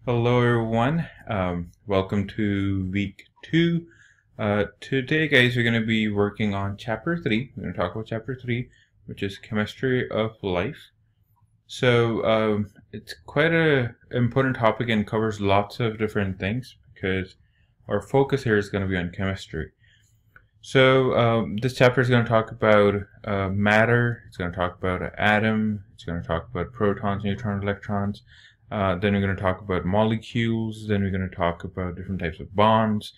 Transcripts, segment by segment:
Hello everyone, welcome to week 2. Today guys we're going to be working on chapter 3. We're going to talk about chapter 3, which is chemistry of life. So it's quite a important topic and covers lots of different things because our focus here is going to be on chemistry. So this chapter is going to talk about matter, it's going to talk about an atom, it's going to talk about protons, neutrons, electrons. Then we're going to talk about molecules. Then we're going to talk about different types of bonds.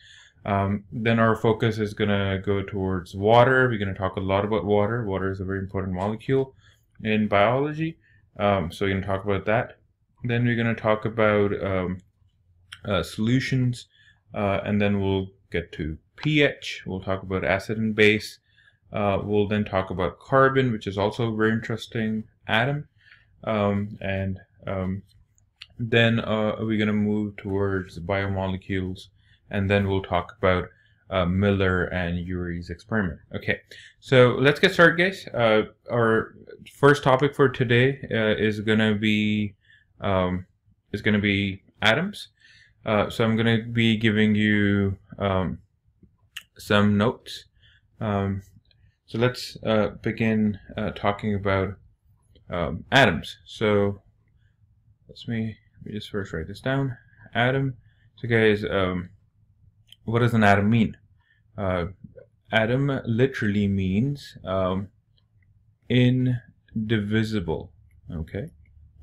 Then our focus is going to go towards water. We're going to talk a lot about water. Water is a very important molecule in biology. So we're going to talk about that. Then we're going to talk about solutions. And then we'll get to pH. We'll talk about acid and base. We'll then talk about carbon, which is also a very interesting atom. Then we're going to move towards biomolecules, and then we'll talk about Miller and Urey's experiment. Okay, so let's get started, guys. Our first topic for today is going to be atoms. So I'm going to be giving you some notes. So let's begin talking about atoms. So let me just first write this down. Atom. So guys, what does an atom mean? Atom literally means indivisible. Okay.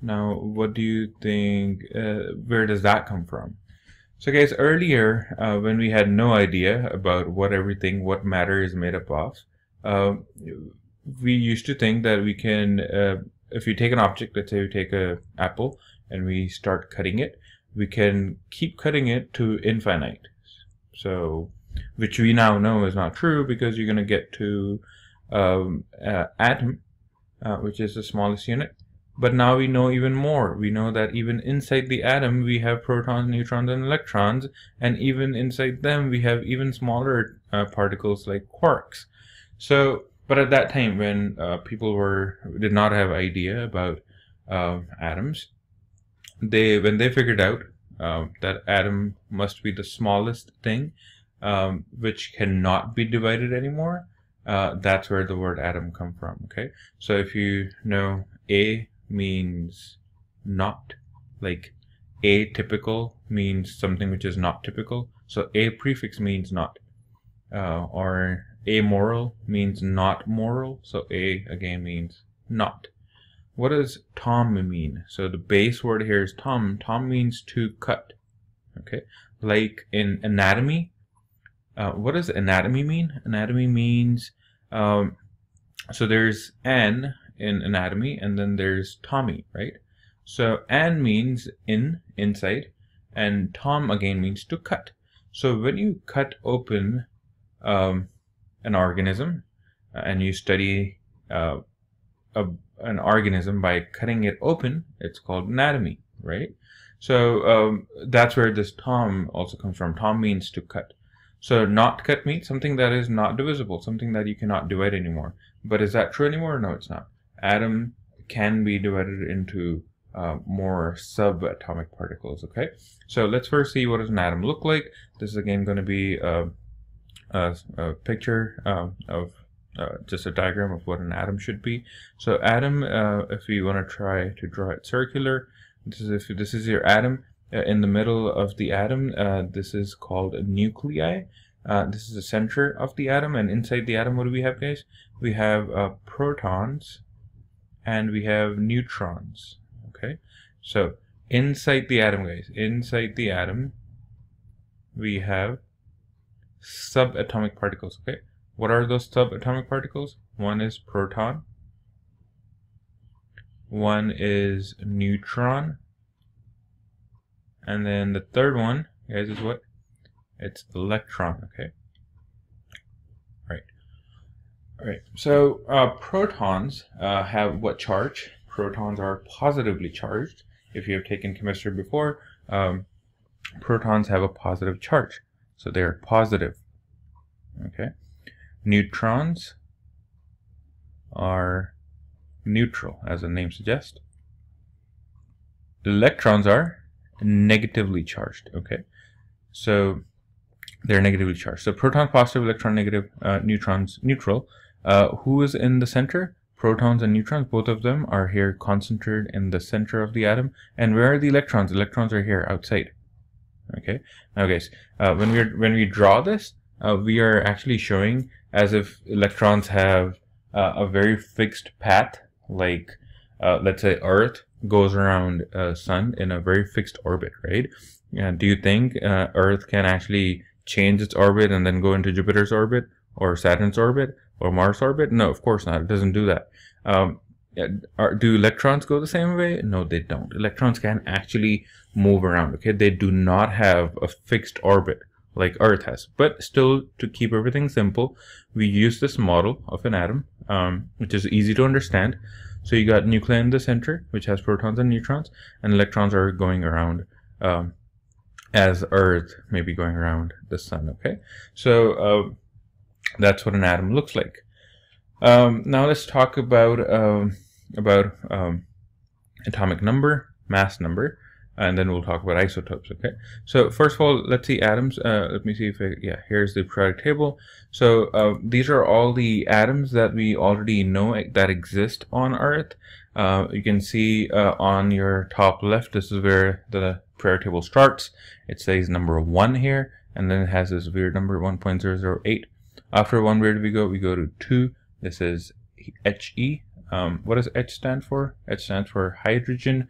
Now, what do you think? Where does that come from? So guys, earlier when we had no idea about what matter is made up of, we used to think that we can, if you take an object, let's say we take an apple, and we start cutting it, we can keep cutting it to infinite. So, which we now know is not true because you're going to get to atom, which is the smallest unit. But now we know even more. We know that even inside the atom we have protons, neutrons, and electrons, and even inside them we have even smaller particles like quarks. So, but at that time when people did not have idea about atoms, when they figured out that atom must be the smallest thing which cannot be divided anymore, that's where the word atom come from. Okay, so if you know, A means not, like atypical means something which is not typical, so A prefix means not, or amoral means not moral, so A again means not. What does tom mean? So the base word here is tom. Tom means to cut. Okay, like in anatomy. What does anatomy mean? Anatomy means so there's an in anatomy, and then there's Tommy, right? So an means inside, and tom again means to cut. So when you cut open an organism and you study an organism by cutting it open, it's called anatomy, right? So that's where this tom also comes from. Tom means to cut. So not cut means something that is not divisible, something that you cannot divide anymore. But is that true anymore? No, it's not. Atom can be divided into more subatomic particles. Okay, so let's first see what does an atom look like. This is again going to be a picture of just a diagram of what an atom should be. So atom, if you want to try to draw it circular, if this is your atom, in the middle of the atom, this is called a nuclei. This is the center of the atom, and inside the atom, what do we have, guys? We have protons and we have neutrons. Okay, so inside the atom, guys, inside the atom we have subatomic particles. Okay, what are those subatomic particles? One is proton, one is neutron, and then the third one, guys, is what? It's electron. Okay, all right. So protons have what charge? Protons are positively charged. If you have taken chemistry before, protons have a positive charge, so they are positive. Okay, neutrons are neutral, as the name suggests. Electrons are negatively charged. Okay, so they're negatively charged. So proton positive, electron negative, neutrons neutral. Who is in the center? Protons and neutrons, both of them are here concentrated in the center of the atom. And where are the electrons? Electrons are here outside. Okay, now guys, when we draw this, we are actually showing as if electrons have a very fixed path, like let's say Earth goes around Sun in a very fixed orbit, right? Do you think Earth can actually change its orbit and then go into Jupiter's orbit or Saturn's orbit or Mars orbit? No, of course not. It doesn't do that. Do electrons go the same way? No, they don't. Electrons can actually move around. Okay, they do not have a fixed orbit like Earth has. But still, to keep everything simple, we use this model of an atom, which is easy to understand. So you got nuclei in the center, which has protons and neutrons, and electrons are going around as Earth may be going around the Sun. Okay, so that's what an atom looks like. Now let's talk about atomic number, mass number, and then we'll talk about isotopes. Okay, so first of all, let's see atoms. Let me see if here's the periodic table. So these are all the atoms that we already know that exist on Earth. You can see on your top left, this is where the periodic table starts. It says number 1 here, and then it has this weird number 1.008. After 1, where do we go? We go to 2. This is He. What does H stand for? H stands for hydrogen.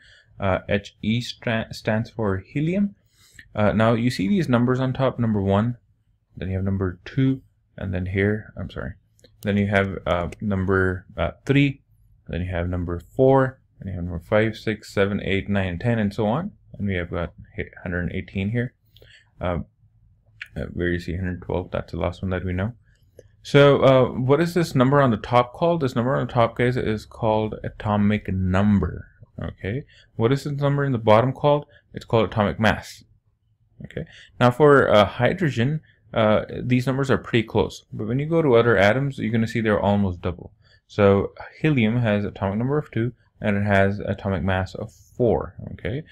He stands for helium. Now you see these numbers on top, number 1, then you have number 2, and then here, then you have number 3, then you have number 4, and you have number 5, 6, 7, 8, 9, and 10, and so on. And we have got 118 here. Where you see 112, that's the last one that we know. So what is this number on the top called? This number on the top, guys, is called atomic number. Okay, what is this number in the bottom called? It's called atomic mass. Okay, now for hydrogen, these numbers are pretty close, but when you go to other atoms, you're going to see they're almost double. So helium has atomic number of 2, and it has atomic mass of 4. Okay,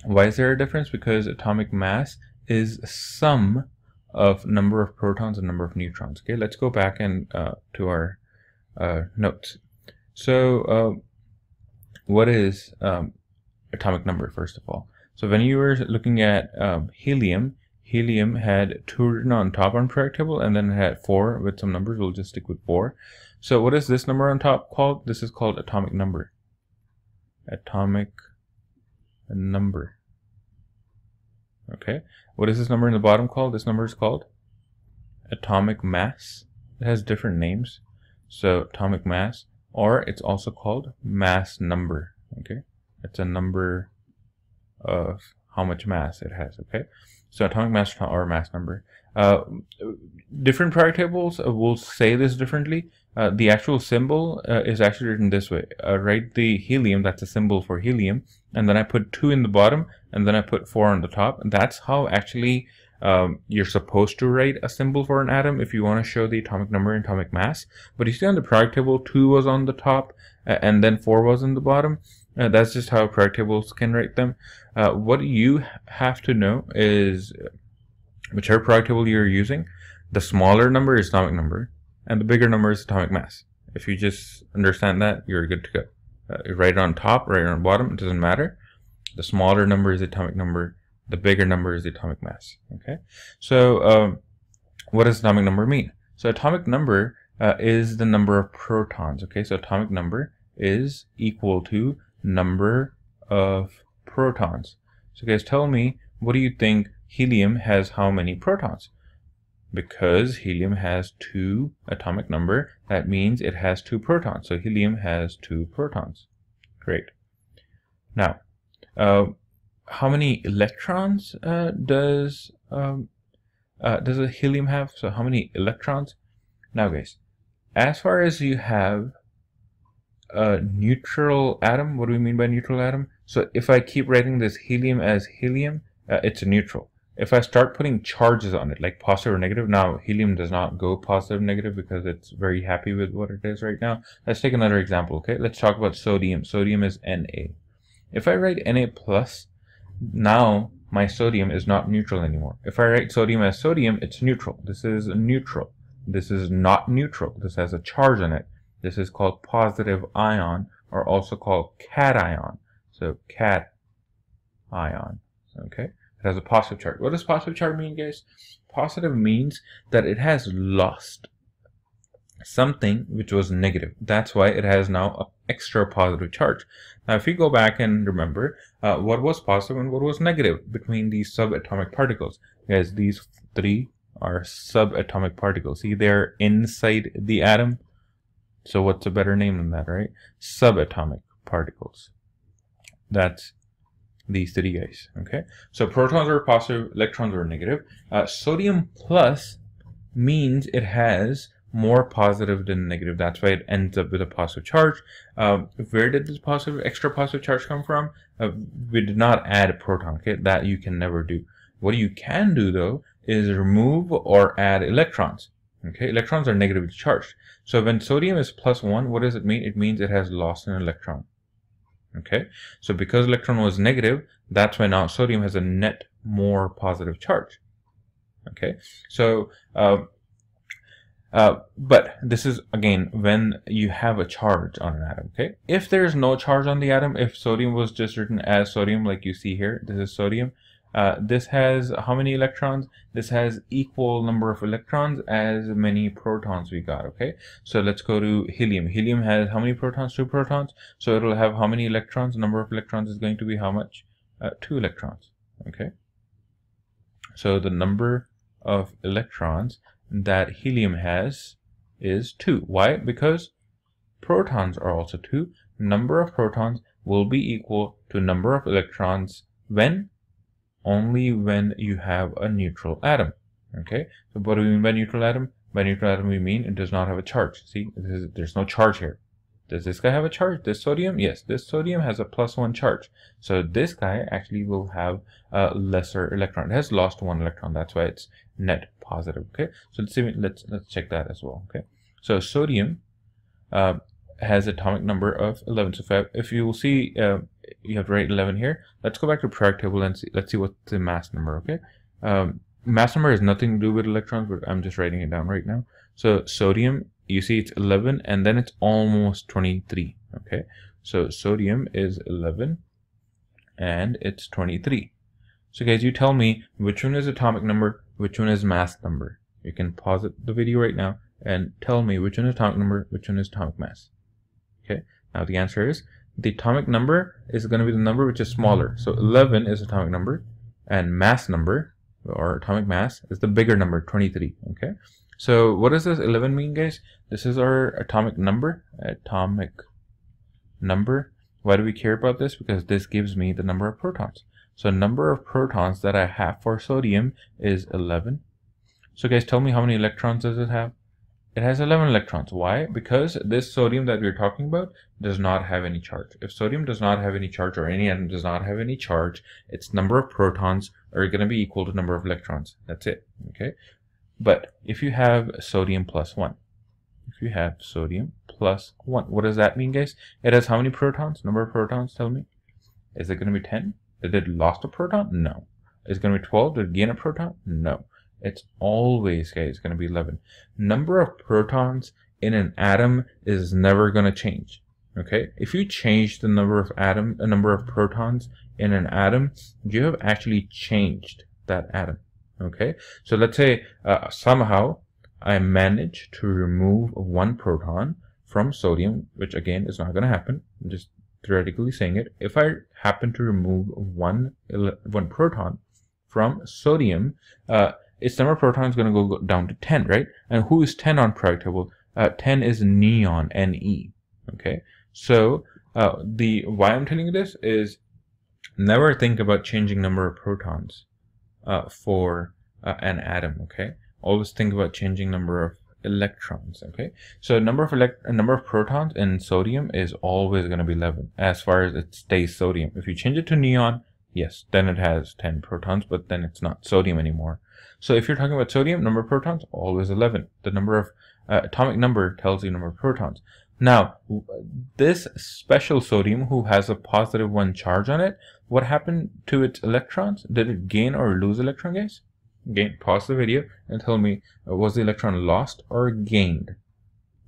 why is there a difference? Because atomic mass is sum of number of protons and number of neutrons. Okay, let's go back and to our notes. So what is atomic number, first of all? So when you were looking at helium had 2 written on top on periodic table, and then it had 4 with some numbers. We'll just stick with 4. So what is this number on top called? This is called atomic number. Atomic number. Okay, what is this number in the bottom called? This number is called atomic mass. It has different names. So atomic mass, or it's also called mass number. Okay, it's a number of how much mass it has. Okay, so atomic mass or mass number. Different periodic tables will say this differently. The actual symbol is actually written this way. Write the helium, that's a symbol for helium, and then I put 2 in the bottom, and then I put 4 on the top. That's how actually you're supposed to write a symbol for an atom if you want to show the atomic number and atomic mass. But you see on the periodic table, 2 was on the top, and then 4 was in the bottom. That's just how periodic tables can write them. What you have to know is whichever periodic table you're using, the smaller number is atomic number, and the bigger number is atomic mass. If you just understand that, you're good to go. Write it on top, write it on bottom, it doesn't matter. The smaller number is the atomic number, the bigger number is the atomic mass. Okay, so what does atomic number mean? So atomic number is the number of protons. Okay, so atomic number is equal to number of protons. So guys, tell me, what do you think helium has how many protons? Because helium has 2 atomic number, that means it has 2 protons. So helium has 2 protons. Great. Now, how many electrons does a helium have? So how many electrons? Now guys, as far as you have a neutral atom, what do we mean by neutral atom? So if I keep writing this helium as helium, it's a neutral. If I start putting charges on it, like positive or negative, now helium does not go positive or negative because it's very happy with what it is right now. Let's take another example, okay? Let's talk about sodium. Sodium is Na. If I write Na plus, now my sodium is not neutral anymore. If I write sodium as sodium, it's neutral. This is neutral. This is not neutral. This has a charge on it. This is called positive ion, or also called cation. So cation. Okay, it has a positive charge. What does positive charge mean, guys? Positive means that it has lost something which was negative. That's why it has now an extra positive charge. Now, if you go back and remember what was positive and what was negative between these subatomic particles, guys, these three are subatomic particles. See, they're inside the atom. So what's a better name than that, right? Subatomic particles. That's these three guys. Okay, so protons are positive, electrons are negative. Sodium plus means it has more positive than negative. That's why it ends up with a positive charge. Where did this extra positive charge come from? We did not add a proton. Okay, that you can never do. What you can do though is remove or add electrons. Okay, electrons are negatively charged. So when sodium is +1, what does it mean? It means it has lost an electron. Okay, so because electron was negative, that's why now sodium has a net more positive charge. Okay, so but this is again when you have a charge on an atom. Okay, if there's no charge on the atom, if sodium was just written as sodium, like you see here, this is sodium. This has how many electrons? This has equal number of electrons as many protons we got. Okay, so let's go to helium. Helium has how many protons? 2 protons. So it'll have how many electrons? Number of electrons is going to be how much? 2 electrons. Okay, so the number of electrons that helium has is 2. Why? Because protons are also 2. Number of protons will be equal to number of electrons when? Only when you have a neutral atom. Okay, so what do we mean by neutral atom? By neutral atom we mean it does not have a charge. See, there's no charge here. Does this guy have a charge? This sodium? Yes, this sodium has a +1 charge. So this guy actually will have a lesser electron. It has lost 1 electron. That's why it's net positive. Okay, so let's see. Let's check that as well. Okay, so sodium has atomic number of 11. So if you will see, you have to write 11 here. Let's go back to periodic table and see. Let's see what's the mass number. Okay, mass number has nothing to do with electrons, but I'm just writing it down right now. So sodium, you see it's 11, and then it's almost 23. Okay, so sodium is 11 and it's 23. So guys, you tell me which one is atomic number, which one is mass number. You can pause the video right now and tell me which one is atomic number, which one is atomic mass. Okay, now the answer is the atomic number is going to be the number which is smaller. So 11 is atomic number, and mass number or atomic mass is the bigger number, 23. Okay, so what does this 11 mean, guys? This is our atomic number. Atomic number. Why do we care about this? Because this gives me the number of protons. So number of protons that I have for sodium is 11. So guys, tell me how many electrons does it have? It has 11 electrons. Why? Because this sodium that we're talking about does not have any charge. If sodium does not have any charge, or any atom does not have any charge, its number of protons are going to be equal to number of electrons. That's it. Okay. But if you have sodium +1, if you have sodium +1, what does that mean, guys? It has how many protons? Number of protons, tell me. Is it going to be 10? Did it lost a proton? No. Is it going to be 12? Did it gain a proton? No. It's always, guys, going to be 11. Number of protons in an atom is never going to change. Okay, if you change the number of protons in an atom, you have actually changed that atom. Okay, so let's say somehow I manage to remove 1 proton from sodium, which again is not going to happen. I'm just theoretically saying it. If I happen to remove one proton from sodium, its number of protons is going to go down to 10, right? And who is 10 on periodic table? 10 is neon, Ne. Okay, so why I'm telling you this is never think about changing number of protons for an atom. Okay, always think about changing number of electrons. Okay, so number of protons in sodium is always going to be 11 as far as it stays sodium. If you change it to neon, yes, then it has 10 protons, but then it's not sodium anymore. So if you're talking about sodium, number of protons, always 11. The number of atomic number tells you number of protons. Now, this special sodium who has a positive 1 charge on it, what happened to its electrons? Did it gain or lose electron, guys? Again, pause the video and tell me, was the electron lost or gained?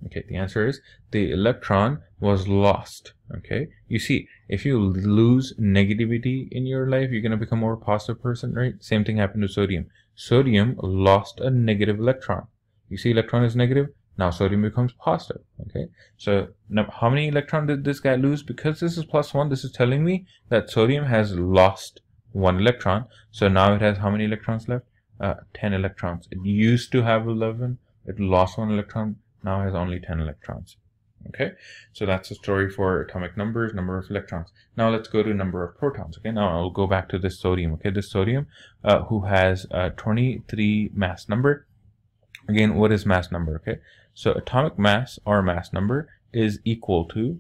Okay, the answer is the electron was lost. Okay, you see, if you lose negativity in your life, you're going to become a more positive person, right? Same thing happened to sodium. Sodium lost a negative electron. You see, electron is negative. Now sodium becomes positive. Okay, so now how many electrons did this guy lose? Because this is +1, this is telling me that sodium has lost 1 electron. So now it has how many electrons left? 10 electrons. It used to have 11. It lost 1 electron. Now has only 10 electrons. Okay, so that's the story for atomic numbers, number of electrons. Now let's go to number of protons. Okay, now I'll go back to this sodium. Okay, this sodium who has 23 mass number. Again, what is mass number? Okay, so atomic mass or mass number is equal to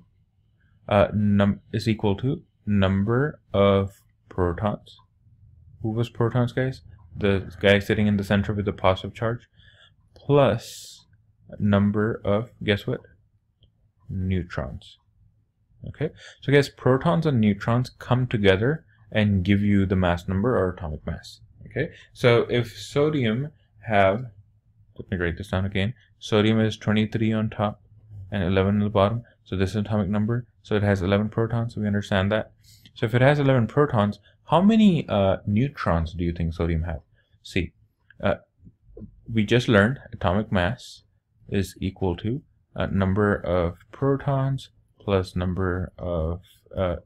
number of protons. Who was protons, guys? The guy sitting in the center with the positive charge, plus number of, guess what? Neutrons. Okay, so guys, protons and neutrons come together and give you the mass number or atomic mass. Okay, so if sodium have, let me write this down again, sodium is 23 on top and 11 on the bottom, so this is atomic number, so it has 11 protons, so we understand that. So if it has 11 protons, how many neutrons do you think sodium have? See, we just learned atomic mass is equal to number of protons plus number of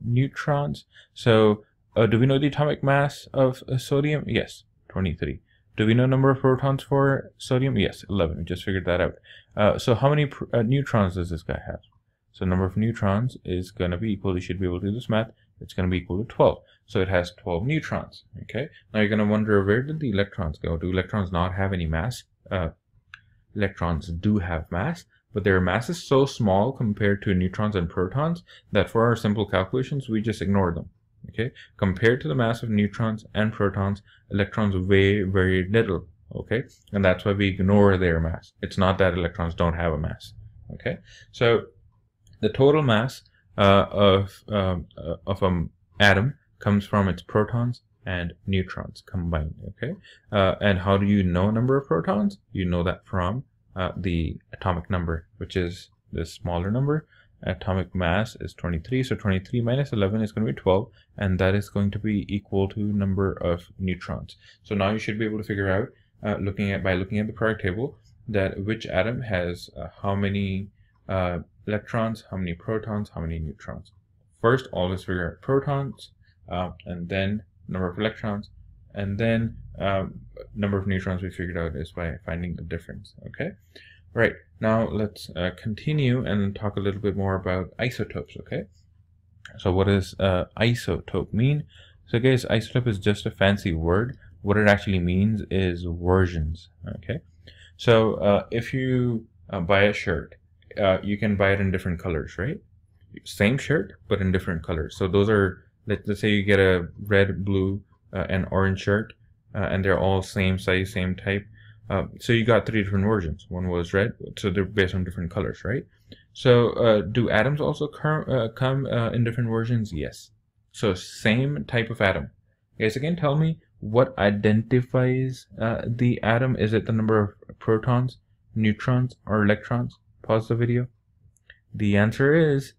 neutrons. So do we know the atomic mass of sodium? Yes, 23. Do we know number of protons for sodium? Yes, 11. We just figured that out. So how many neutrons does this guy have? So number of neutrons is going to be equal, you should be able to do this math, it's going to be equal to 12. So it has 12 neutrons. Okay, now you're going to wonder, where did the electrons go? Do electrons not have any mass? Electrons do have mass, but their mass is so small compared to neutrons and protons that for our simple calculations, we just ignore them. Okay, compared to the mass of neutrons and protons, electrons weigh very little. Okay, and that's why we ignore their mass. It's not that electrons don't have a mass. Okay, so the total mass of an atom comes from its protons and neutrons combined. Okay, and how do you know number of protons? You know that from the atomic number, which is this smaller number. Atomic mass is 23, so 23 minus 11 is going to be 12, and that is going to be equal to number of neutrons. So now you should be able to figure out, by looking at the periodic table, that which atom has how many electrons, how many protons, how many neutrons. First, always figure out protons, and then number of electrons, and then number of neutrons we figured out is by finding the difference. Okay, right, now let's continue and talk a little bit more about isotopes. Okay, so what does isotope mean? So guys, isotope is just a fancy word. What it actually means is versions. Okay, so if you buy a shirt, you can buy it in different colors, right? Same shirt but in different colors. So those are, let's say you get a red, blue, and orange shirt, and they're all same size, same type. So you got 3 different versions. One was red, so they're based on different colors, right? So do atoms also come in different versions? Yes. So same type of atom. Guys, again, tell me what identifies the atom. Is it the number of protons, neutrons, or electrons? Pause the video. The answer is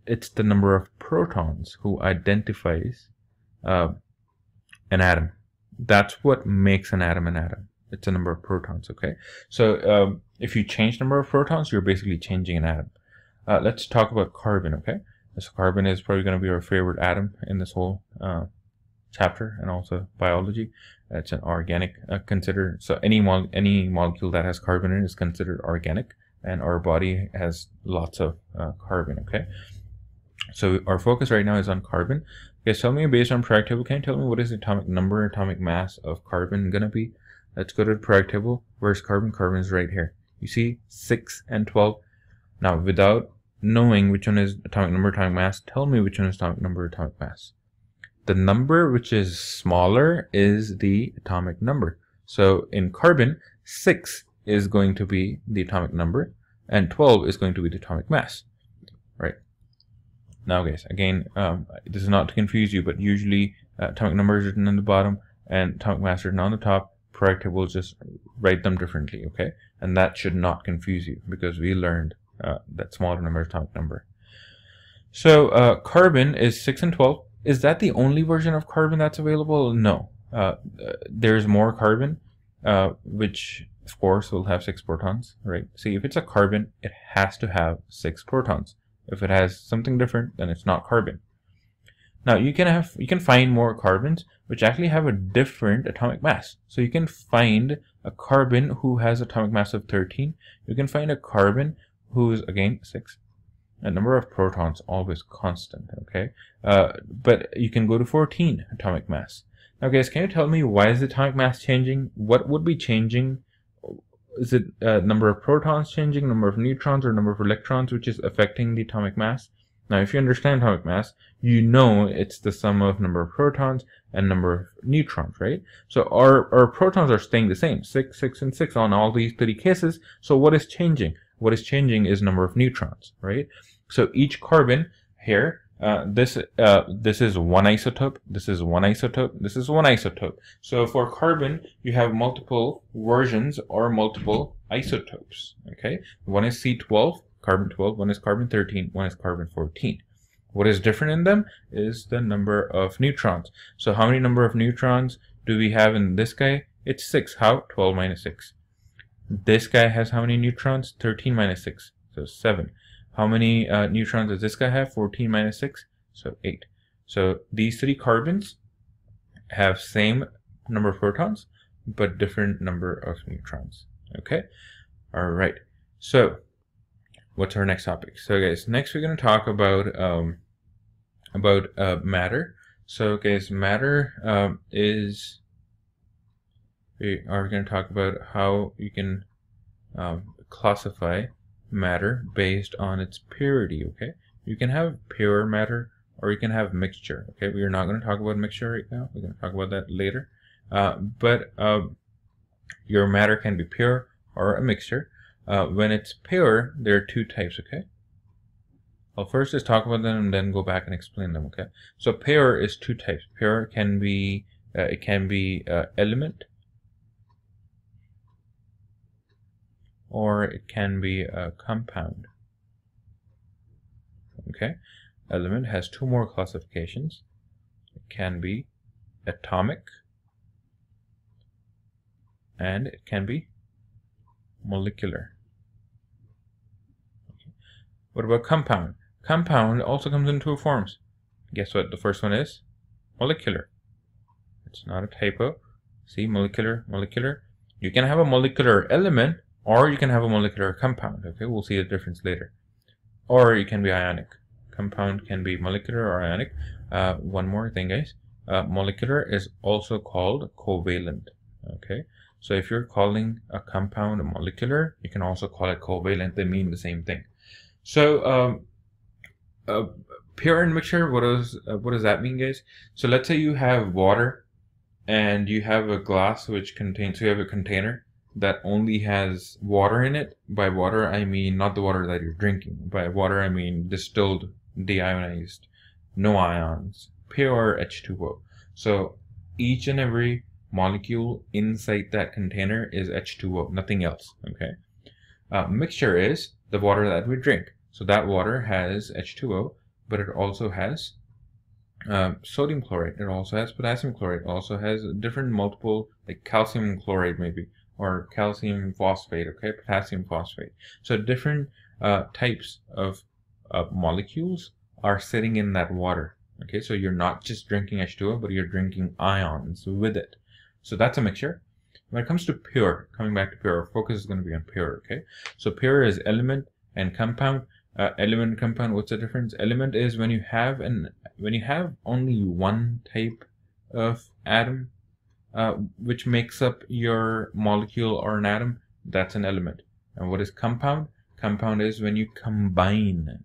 it's the number of protons who identifies an atom. That's what makes an atom an atom. It's a number of protons. Okay, so if you change number of protons, you're basically changing an atom. Let's talk about carbon. Okay, so carbon is probably going to be our favorite atom in this whole chapter and also biology. It's an organic considered, so any molecule that has carbon in it is considered organic, and our body has lots of carbon. Okay, so our focus right now is on carbon. Okay, tell me, based on periodic table, can you tell me what is the atomic number, atomic mass of carbon gonna be? Let's go to the periodic table. Where's carbon? Carbon is right here. You see 6 and 12. Now, without knowing which one is atomic number, atomic mass, tell me which one is atomic number, atomic mass. The number which is smaller is the atomic number. So in carbon, 6 is going to be the atomic number. and 12 is going to be the atomic mass, right? Now guys, again, this is not to confuse you, but usually atomic number is written on the bottom and atomic mass written on the top. Periodic table will just write them differently, okay? And that should not confuse you, because we learned that smaller number is atomic number. So carbon is 6 and 12. Is that the only version of carbon that's available? No. There's more carbon, which of course will have 6 protons, right? See, if it's a carbon, it has to have 6 protons. If it has something different, then it's not carbon. Now you can find more carbons which actually have a different atomic mass. So you can find a carbon who has atomic mass of 13. You can find a carbon who is again 6. A number of protons always constant, okay? But you can go to 14 atomic mass. Now guys, can you tell me why is the atomic mass changing? What would be changing? Is it number of protons changing, number of neutrons, or number of electrons which is affecting the atomic mass? Now if you understand atomic mass, you know it's the sum of number of protons and number of neutrons, right? So our protons are staying the same, 6, 6, and 6 on all these 3 cases. So what is changing? What is changing is number of neutrons, right? So each carbon here, this is one isotope, this is one isotope, this is one isotope. So for carbon, you have multiple versions or multiple isotopes, okay? One is C12, carbon 12, one is carbon 13, one is carbon 14. What is different in them is the number of neutrons. So how many number of neutrons do we have in this guy? It's 6. How? 12 minus 6. This guy has how many neutrons? 13 minus 6, so 7. How many neutrons does this guy have? 14 minus 6, so 8. So these 3 carbons have same number of protons, but different number of neutrons. Okay? All right. So what's our next topic? So guys, next we're going to talk about matter. So guys, matter is, we are going to talk about how you can classify matter based on its purity, okay? You can have pure matter or you can have mixture, okay? We are not going to talk about mixture right now. We're going to talk about that later. But your matter can be pure or a mixture. When it's pure, there are 2 types, okay? I'll first just talk about them and then go back and explain them, okay? So pure is 2 types. Pure can be, it can be element, or it can be a compound. Okay, element has 2 more classifications. It can be atomic and it can be molecular. Okay. What about compound? Compound also comes in 2 forms. Guess what the first one is? Molecular. It's not a typo. See, molecular, molecular. You can have a molecular element or you can have a molecular compound, okay? We'll see the difference later. Or it can be ionic. Compound can be molecular or ionic. One more thing, guys. Molecular is also called covalent, okay? So if you're calling a compound molecular, you can also call it covalent. They mean the same thing. So pure and mixture, what does that mean, guys? So let's say you have water and you have a glass which contains, so you have a container that only has water in it. By water, I mean not the water that you're drinking. By water, I mean distilled, deionized, no ions, pure H2O. So each and every molecule inside that container is H2O, nothing else, okay? Mixture is the water that we drink. So that water has H2O, but it also has sodium chloride. It also has potassium chloride. It also has different multiple, like calcium chloride maybe, or calcium phosphate, okay, potassium phosphate. So different types of molecules are sitting in that water, okay? So you're not just drinking H2O, but you're drinking ions with it. So that's a mixture. When it comes to pure, coming back to pure, our focus is going to be on pure, okay? So pure is element and compound. Element and compound, what's the difference? Element is when you have only one type of atom, which makes up your molecule or an atom, that's an element. And what is compound? Compound is when you combine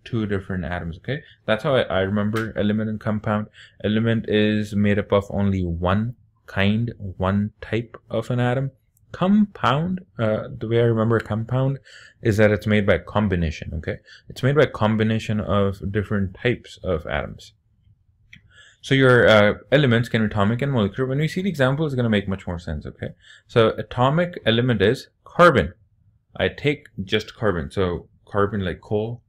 2 different atoms, okay? That's how I remember element and compound. Element is made up of only one kind, one type of an atom. compound, the way I remember compound is that it's made by combination. Okay, it's made by combination of different types of atoms. So your elements can be atomic and molecular. When we see the example, it's going to make much more sense. Okay, so atomic element is carbon. I take just carbon. So carbon, like coal,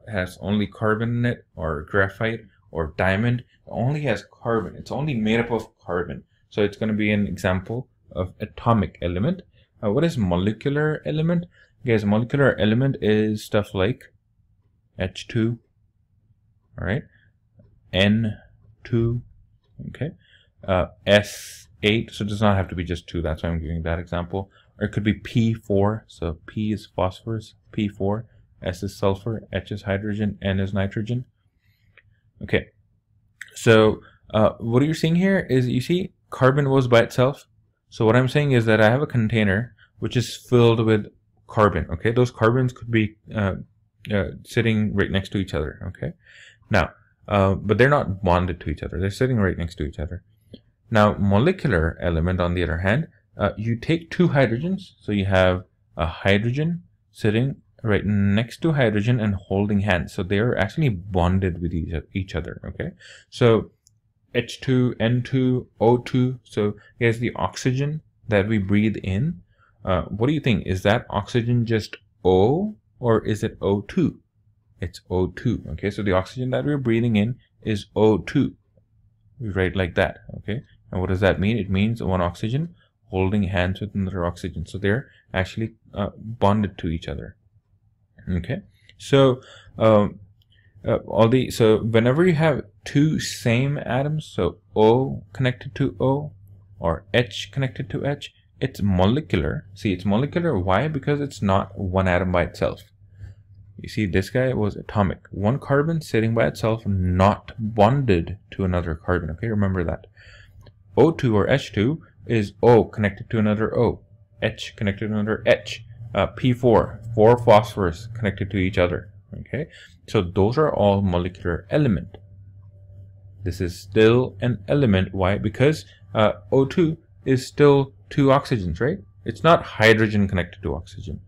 has only carbon in it, or graphite or diamond only has carbon. It's only made up of carbon. So it's going to be an example of atomic element. What is molecular element? Guys, molecular element is stuff like H2, all right, N2, okay, S8, so it does not have to be just 2, that's why I'm giving that example. Or it could be P4, so P is phosphorus, P4, S is sulfur, H is hydrogen, N is nitrogen. Okay, so what you're seeing here is, you see carbon was by itself. So what I'm saying is that I have a container which is filled with carbon. Okay, those carbons could be sitting right next to each other. Okay, now but they're not bonded to each other, they're sitting right next to each other. Now molecular element, on the other hand, you take two hydrogens, so you have a hydrogen sitting right next to hydrogen and holding hands, so they are actually bonded with each other. Okay, so H2, N2, O2. So here's the oxygen that we breathe in. What do you think? Is that oxygen just O, or is it O2? It's O2. Okay, so the oxygen that we're breathing in is O2. We write like that. Okay, and what does that mean? It means one oxygen holding hands with another oxygen. So they're actually bonded to each other. Okay, so so whenever you have two same atoms, so O connected to O or H connected to H, it's molecular. See, it's molecular. Why? Because it's not one atom by itself. You see, this guy was atomic. One carbon sitting by itself, not bonded to another carbon. Okay, remember that. O2 or H2 is O connected to another O, H connected to another H, P4, 4 phosphorus connected to each other. Okay, so those are all molecular element. This is still an element. Why? Because O2 is still two oxygens, right? It's not hydrogen connected to oxygen.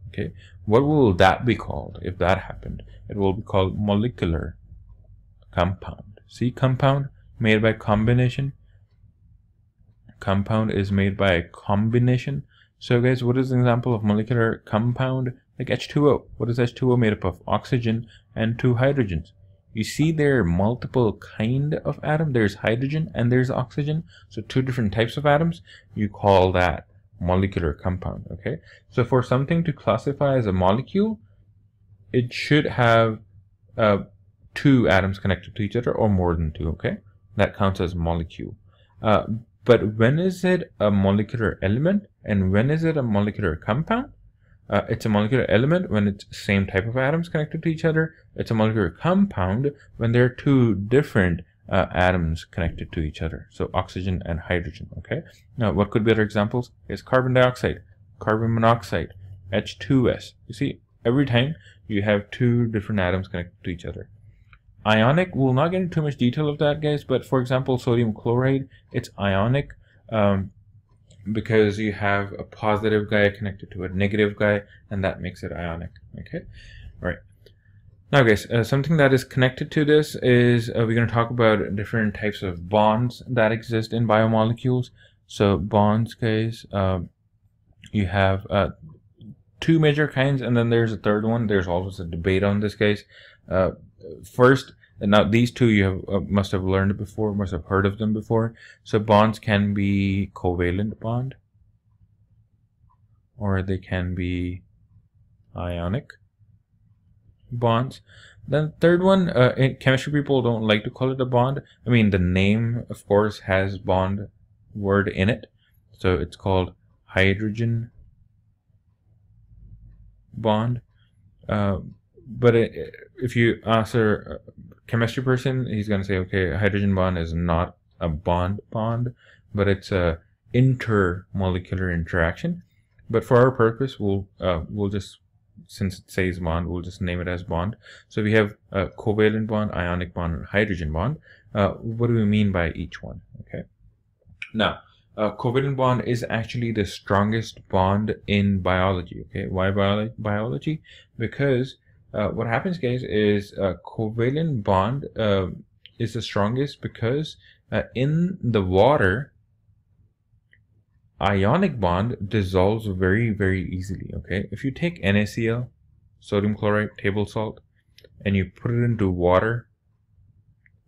Okay, what will that be called if that happened? It will be called molecular compound. See, compound made by combination. Compound is made by combination. So guys, what is an example of molecular compound? Like H2O. What is H2O made up of? Oxygen and two hydrogens. You see, there are multiple kind of atom. There's hydrogen and there's oxygen. So two different types of atoms. You call that molecular compound. Okay, so for something to classify as a molecule, it should have two atoms connected to each other or more than two. Okay, that counts as molecule. But when is it a molecular element and when is it a molecular compound? It's a molecular element when it's same type of atoms connected to each other. It's a molecular compound when there are two different atoms connected to each other. So oxygen and hydrogen. Okay. Now, what could be other examples? Is carbon dioxide, carbon monoxide, H2S. You see, every time you have two different atoms connected to each other. Ionic, we'll not get into too much detail of that, guys. But for example, sodium chloride, it's ionic. Because you have a positive guy connected to a negative guy, and that makes it ionic. Okay, all right. Now, guys, something that is connected to this is we're going to talk about different types of bonds that exist in biomolecules. So bonds, guys, you have two major kinds, and then there's a third one. There's always a debate on this, guys. First, now these two you have, must have learned before, must have heard of them before. So bonds can be covalent bond, or they can be ionic bonds. Then the third one, in chemistry, people don't like to call it a bond. I mean, the name, of course, has bond word in it, so it's called hydrogen bond. But if you ask a chemistry person, he's going to say, okay, a hydrogen bond is not a bond, but it's a intermolecular interaction. But for our purpose, we'll just, since it says bond, we'll just name it as bond. So we have a covalent bond, ionic bond, and hydrogen bond. What do we mean by each one? Okay. Now, covalent bond is actually the strongest bond in biology. Okay, why biology? Because what happens, guys, is covalent bond is the strongest because in the water, ionic bond dissolves very, very easily. Okay, if you take NaCl, sodium chloride, table salt, and you put it into water,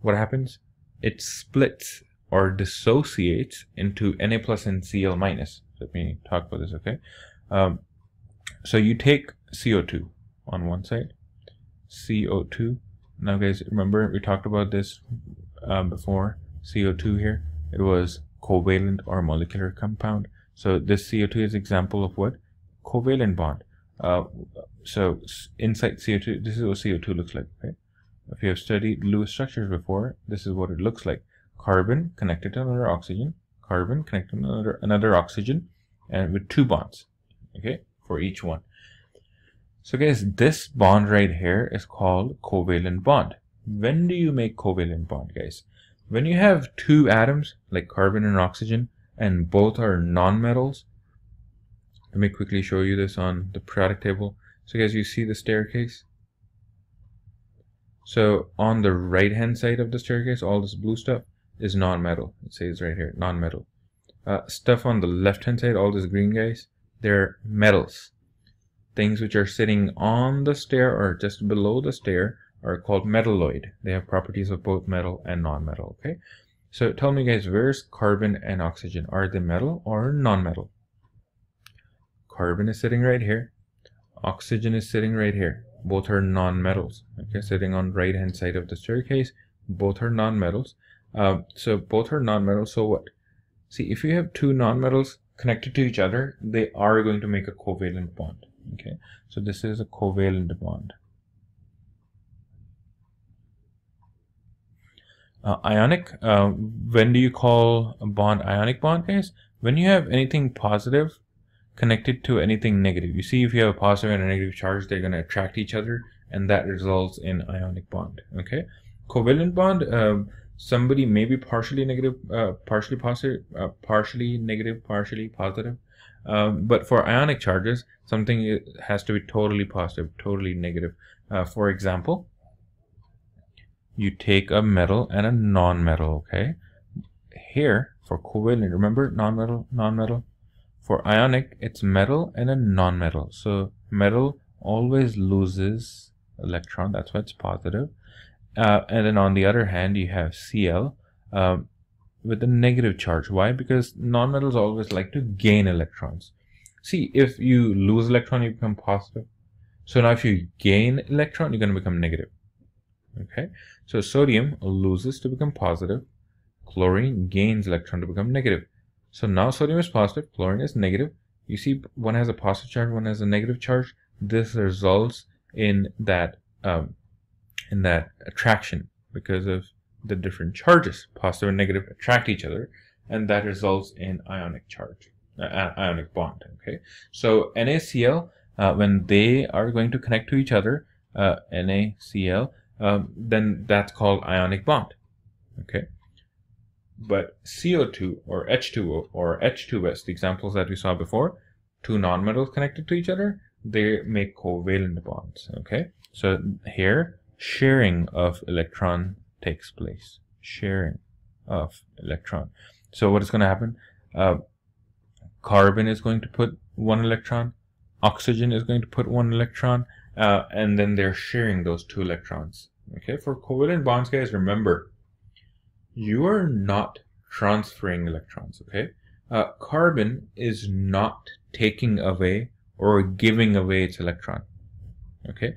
what happens? It splits or dissociates into Na plus and Cl minus. Let me talk about this, okay? So you take CO2 on one side, CO2. Now, guys, remember we talked about this before. CO2 here, it was covalent or molecular compound. So this CO2 is example of what? Covalent bond. So inside CO2, this is what CO2 looks like, okay? If you have studied Lewis structures before, this is what it looks like. Carbon connected to another oxygen, carbon connected to another oxygen, and with two bonds, okay, for each one. So guys, this bond right here is called covalent bond. When do you make covalent bond, guys? When you have two atoms, like carbon and oxygen, and both are non-metals. Let me quickly show you this on the periodic table. So guys, you see the staircase? So on the right hand side of the staircase, all this blue stuff is non-metal. It says right here, non-metal. Stuff on the left hand side, all this green, guys, they're metals. Things which are sitting on the stair or just below the stair are called metalloid. They have properties of both metal and non-metal, okay? So tell me, guys, where's carbon and oxygen? Are they metal or non-metal? Carbon is sitting right here. Oxygen is sitting right here. Both are non-metals, okay, sitting on right hand side of the staircase. Both are non-metals. So both are non-metals. So what? See, if you have two non-metals connected to each other, they are going to make a covalent bond. Okay, so this is a covalent bond. Ionic. When do you call a bond ionic bond, guys? When you have anything positive connected to anything negative. You see, if you have a positive and a negative charge, they're going to attract each other, and that results in ionic bond. Okay, covalent bond. Somebody may be partially negative, partially positive, partially negative, partially positive. But for ionic charges, something has to be totally positive, totally negative. For example, you take a metal and a non-metal. Okay, here for covalent, remember non-metal, non-metal. For ionic, it's metal and a non-metal. So metal always loses electron. That's why it's positive. And then on the other hand, you have Cl with a negative charge. Why? Because non-metals always like to gain electrons. See, if you lose electron, you become positive. So now if you gain electron, you're going to become negative. Okay. So sodium loses to become positive. Chlorine gains electron to become negative. So now sodium is positive, chlorine is negative. You see, one has a positive charge, one has a negative charge. This results in that attraction because of the different charges. Positive and negative attract each other, and that results in ionic charge, ionic bond. Okay, so NaCl, when they are going to connect to each other, NaCl, then that's called ionic bond. Okay. But CO2 or H2O or H2S, the examples that we saw before, two nonmetals connected to each other, they make covalent bonds. Okay, so here sharing of electron takes place. Sharing of electron. So what is going to happen? Carbon is going to put one electron, oxygen is going to put one electron, and then they're sharing those two electrons. Okay, for covalent bonds, guys, remember, you are not transferring electrons, okay? Carbon is not taking away or giving away its electron, okay?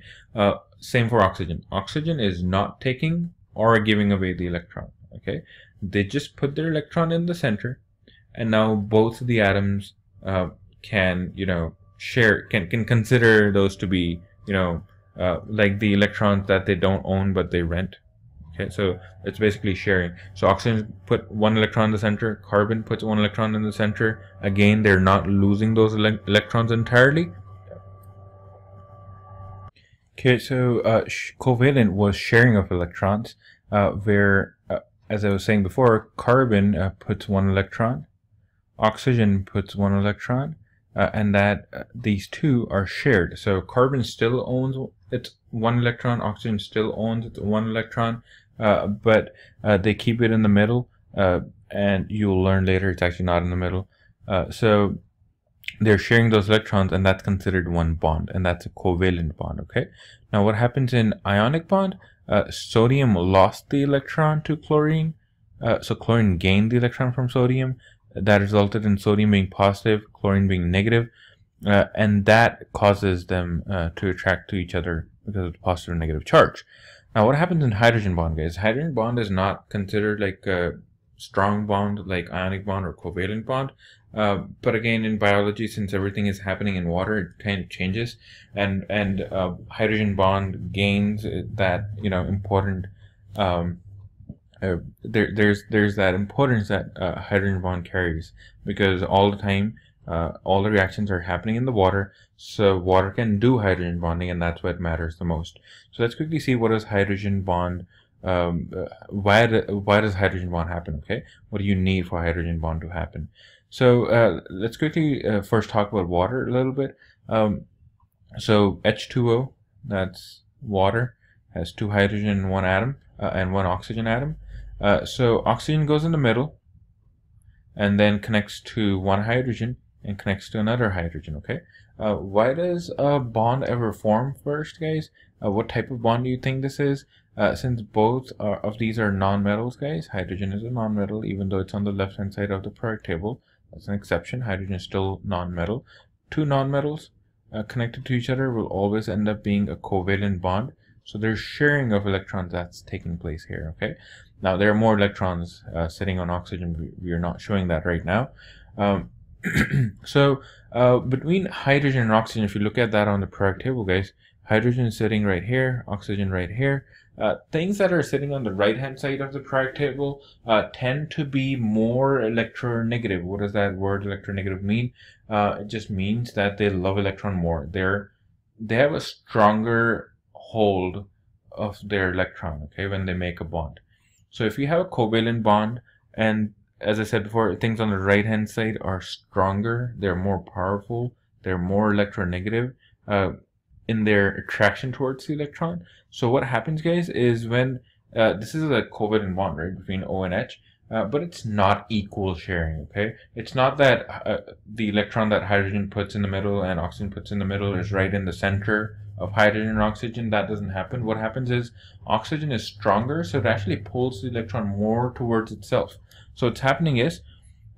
Same for oxygen. Oxygen is not taking or giving away the electron, okay? They just put their electron in the center, and now both the atoms can, share, can consider those to be, like the electrons that they don't own but they rent. Okay, so it's basically sharing. So oxygen put one electron in the center, carbon puts one electron in the center. Again, they're not losing those electrons entirely. Okay, so covalent was sharing of electrons, where, as I was saying before, carbon puts one electron, oxygen puts one electron, and that these two are shared. So carbon still owns its one electron, oxygen still owns its one electron, but they keep it in the middle, and you'll learn later it's actually not in the middle. So they're sharing those electrons, and that's considered one bond, and that's a covalent bond. Okay, now what happens in ionic bond? Sodium lost the electron to chlorine, so chlorine gained the electron from sodium. That resulted in sodium being positive, chlorine being negative, and that causes them to attract to each other because of the positive and negative charge. Now what happens in hydrogen bond, guys? Hydrogen bond is not considered like a strong bond like ionic bond or covalent bond, but again, in biology, since everything is happening in water, it kind of changes, and hydrogen bond gains that important. There's that importance that hydrogen bond carries, because all the time all the reactions are happening in the water, so water can do hydrogen bonding, and that's what matters the most. So let's quickly see what is hydrogen bond. Why does hydrogen bond happen? Okay, what do you need for hydrogen bond to happen? So let's quickly first talk about water a little bit. So H2O, that's water, has two hydrogen and one atom and one oxygen atom. So oxygen goes in the middle and then connects to one hydrogen and connects to another hydrogen. Okay, why does a bond ever form first, guys? What type of bond do you think this is? Since both of these are non-metals, guys, hydrogen is a non-metal, even though it's on the left hand side of the periodic table. That's an exception. Hydrogen is still non-metal. Two non-metals connected to each other will always end up being a covalent bond. So there's sharing of electrons that's taking place here. Okay, now there are more electrons sitting on oxygen. We are not showing that right now. So between hydrogen and oxygen, if you look at that on the periodic table, guys, hydrogen is sitting right here, oxygen right here. Things that are sitting on the right hand side of the periodic table tend to be more electronegative. What does that word electronegative mean? It just means that they love electron more. They have a stronger hold of their electron, okay, when they make a bond. So if you have a covalent bond, and as I said before, things on the right hand side are stronger, they're more powerful, they're more electronegative in their attraction towards the electron. So what happens, guys, is when this is a covalent bond, right, between O and H, but it's not equal sharing. Okay, it's not that the electron that hydrogen puts in the middle and oxygen puts in the middle is right in the center of hydrogen and oxygen. That doesn't happen. What happens is oxygen is stronger, so it actually pulls the electron more towards itself. So what's happening is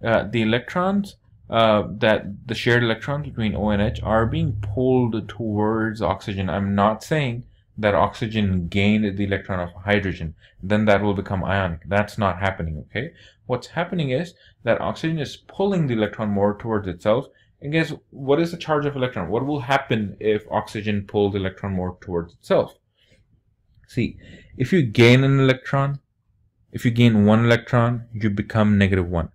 the electrons that the shared electrons between O and H are being pulled towards oxygen. I'm not saying that oxygen gained the electron of hydrogen, then that will become ionic. That's not happening. Okay, what's happening is that oxygen is pulling the electron more towards itself. And guess what is the charge of electron? What will happen if oxygen pulls the electron more towards itself? See, if you gain an electron, if you gain one electron, you become -1.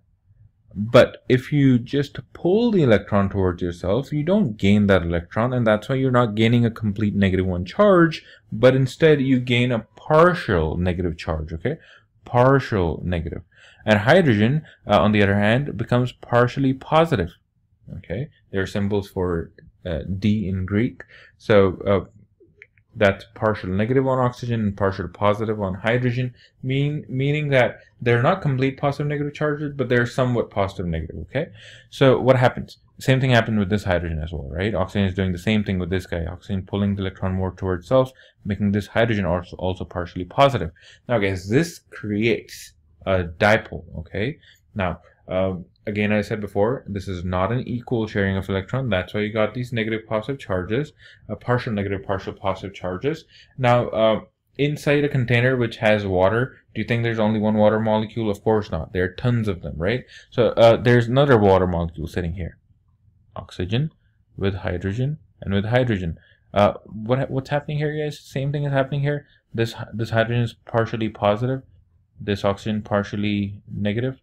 But if you just pull the electron towards yourself, you don't gain that electron, and that's why you're not gaining a complete -1 charge, but instead you gain a partial negative charge, okay? Partial negative. And hydrogen, on the other hand, becomes partially positive, okay? There are symbols for D in Greek. So that's partial negative on oxygen and partial positive on hydrogen, meaning that they're not complete positive negative charges, but they're somewhat positive negative. Okay, so what happens? Same thing happened with this hydrogen as well, right? Oxygen is doing the same thing with this guy. Oxygen pulling the electron more towards itself, making this hydrogen also partially positive. Now guys, this creates a dipole. Okay, now again, I said before, this is not an equal sharing of electron. That's why you got these negative positive charges, partial negative, partial positive charges. Now, inside a container which has water, do you think there's only one water molecule? Of course not. There are tons of them, right? So there's another water molecule sitting here. Oxygen with hydrogen and with hydrogen. What's happening here, guys? Same thing is happening here. This hydrogen is partially positive. This oxygen partially negative.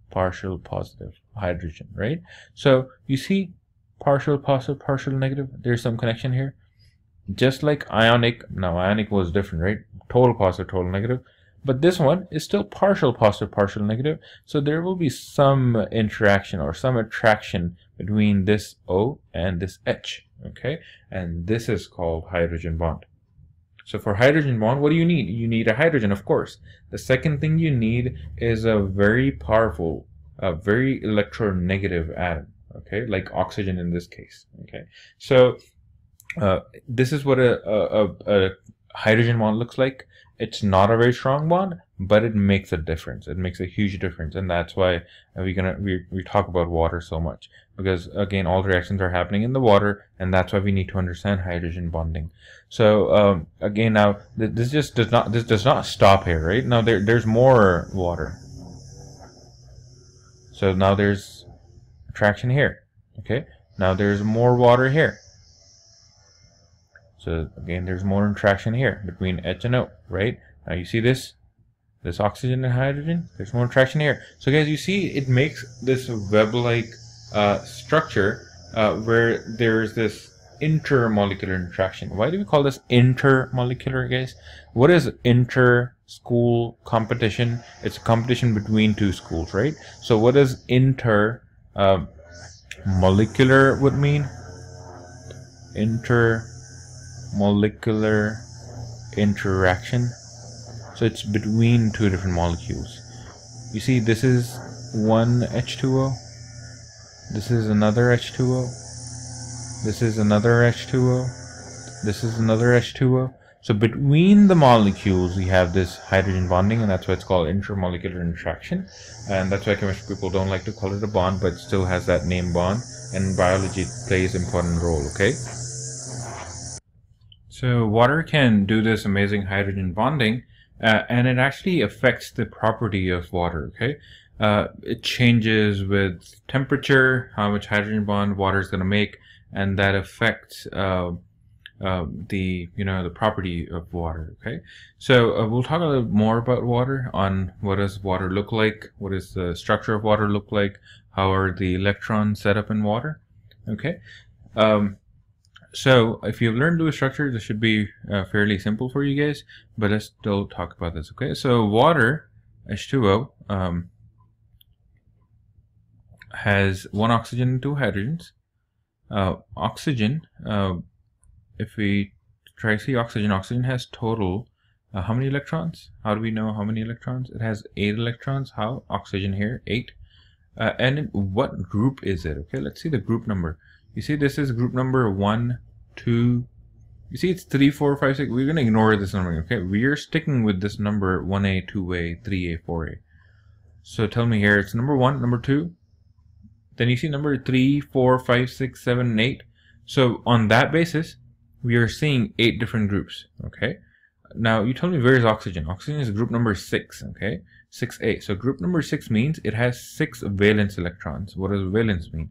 Partial positive hydrogen, right? So you see partial positive, partial negative. There's some connection here. Just like ionic. Now ionic was different, right? Total positive, total negative. but this one is still partial positive, partial negative. So there will be some interaction or some attraction between this O and this H. Okay, and this is called hydrogen bond. So for hydrogen bond, what do you need? You need a hydrogen, of course. The second thing you need is a very powerful, very electronegative atom. Okay, like oxygen in this case. Okay, so this is what a hydrogen bond looks like. It's not a very strong bond, but it makes a difference. It makes a huge difference, and that's why we talk about water so much, because again, all reactions are happening in the water, and that's why we need to understand hydrogen bonding. So again, now this does not stop here, right? Now there's more water. So now there's attraction here. Okay, now there's more water here. So again, there's more interaction here between H and O, right? Now you see this oxygen and hydrogen, there's more interaction here. So guys, you see it makes this web-like structure where there's this intermolecular interaction. Why do we call this intermolecular, guys? What is inter-school competition? It's a competition between two schools, right? So what does molecular would mean? Intermolecular interaction. So it's between two different molecules. You see, this is one H2O. This is another H2O. This is another H2O. This is another H2O. So between the molecules, we have this hydrogen bonding, and that's why it's called intermolecular interaction. And that's why chemistry people don't like to call it a bond, but it still has that name bond. And in biology, it plays an important role, okay? So water can do this amazing hydrogen bonding, and it actually affects the property of water, okay? It changes with temperature, how much hydrogen bond water is going to make, and that affects the property of water. Okay, so we'll talk a little more about water, on what does water look like, what is the structure of water look like, how are the electrons set up in water. Okay, so if you've learned Lewis structure, this should be fairly simple for you guys, but let's still talk about this. Okay, so water, H2O, has one oxygen and two hydrogens. Oxygen, if we try to see oxygen has total how many electrons? How do we know how many electrons? It has 8 electrons. How? Oxygen here, 8. And what group is it? Okay, let's see the group number. You see, this is group number 1, 2. You see, it's 3, 4, 5, 6. We're going to ignore this number. Okay, we are sticking with this number 1A, 2A, 3A, 4A. So tell me here, it's number 1, number 2. Then you see number 3, 4, 5, 6, 7, and 8. So on that basis, we are seeing 8 different groups. Okay. Now you tell me, where is oxygen? Oxygen is group number 6. Okay, 6A. So group number 6 means it has 6 valence electrons. What does valence mean?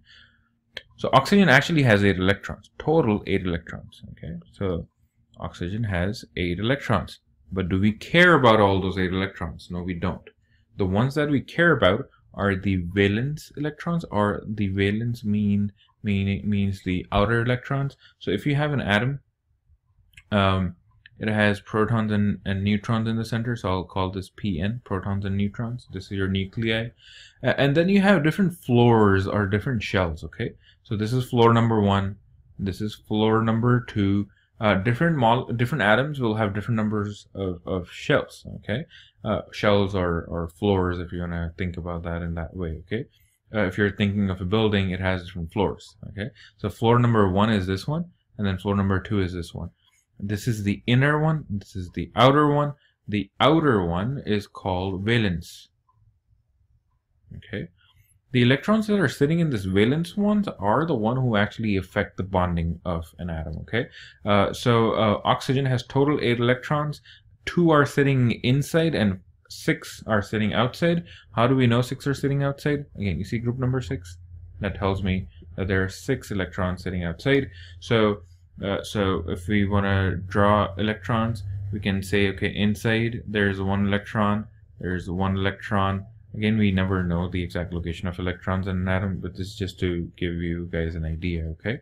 So oxygen actually has 8 electrons. Total 8 electrons. Okay. So oxygen has 8 electrons. But do we care about all those 8 electrons? No, we don't. The ones that we care about are the valence electrons, or the valence means the outer electrons. So if you have an atom, it has protons and neutrons in the center, so I'll call this Pn, protons and neutrons. This is your nuclei. And then you have different floors or different shells, okay? So this is floor number 1, this is floor number 2. Different atoms will have different numbers of shells, okay? Shells or floors, if you want to think about that in that way, okay? If you're thinking of a building, it has different floors, okay? So floor number 1 is this one, and then floor number 2 is this one. This is the inner one, this is the outer one. The outer one is called valence, okay? The electrons that are sitting in this valence ones are the one who actually affect the bonding of an atom, okay? Oxygen has total 8 electrons. 2 are sitting inside and 6 are sitting outside. How do we know 6 are sitting outside? Again, you see group number 6? That tells me that there are 6 electrons sitting outside. So if we want to draw electrons, we can say, okay, inside there's 1 electron, there's 1 electron. Again, we never know the exact location of electrons in an atom, but this is just to give you guys an idea, okay?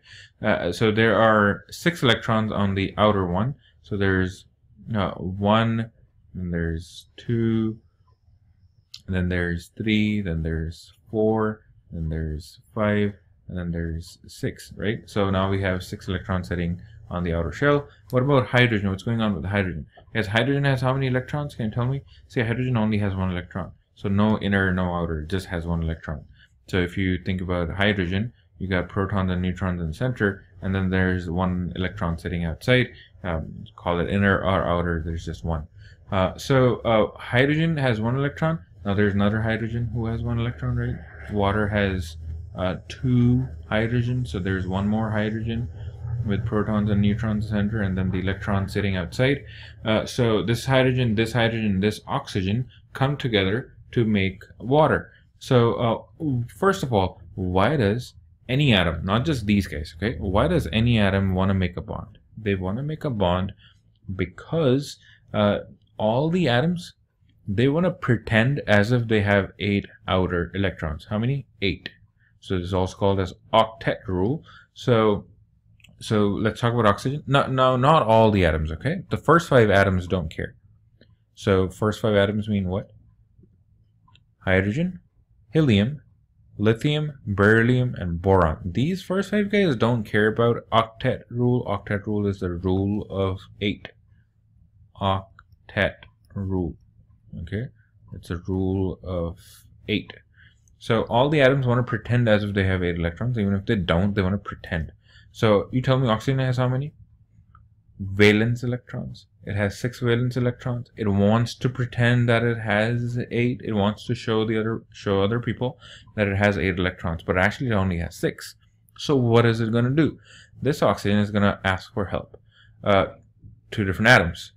So there are 6 electrons on the outer one. So there's 1, then there's 2, and then there's 3, then there's 4, then there's 5, and then there's 6, right? So now we have 6 electrons sitting on the outer shell. What about hydrogen? What's going on with hydrogen? Yes, hydrogen has how many electrons? Can you tell me? See, hydrogen only has 1 electron. So no inner, no outer, it just has 1 electron. So if you think about hydrogen, you got protons and neutrons in the center, and then there's 1 electron sitting outside. Call it inner or outer, there's just 1. So hydrogen has 1 electron. Now there's another hydrogen who has 1 electron, right? Water has 2 hydrogen, so there's 1 more hydrogen with protons and neutrons in the center, and then the electron sitting outside. So this hydrogen, this oxygen come together to make water. So first of all, why does any atom, not just these guys, okay, why does any atom want to make a bond? They want to make a bond because all the atoms, they want to pretend as if they have 8 outer electrons. How many? 8. So this is also called as octet rule. So let's talk about oxygen. Not all the atoms, okay? The first 5 atoms don't care. So first 5 atoms mean what? Hydrogen, helium, lithium, beryllium, and boron. These first 5 guys don't care about octet rule. Octet rule is the rule of 8. Octet rule. Okay? It's a rule of 8. So all the atoms want to pretend as if they have 8 electrons. Even if they don't, they want to pretend. So you tell me oxygen has how many? Valence electrons. It has 6 valence electrons. It wants to pretend that it has 8. It wants to show other people that it has 8 electrons, but actually it only has 6. So what is it going to do? This oxygen is going to ask for help. 2 different atoms.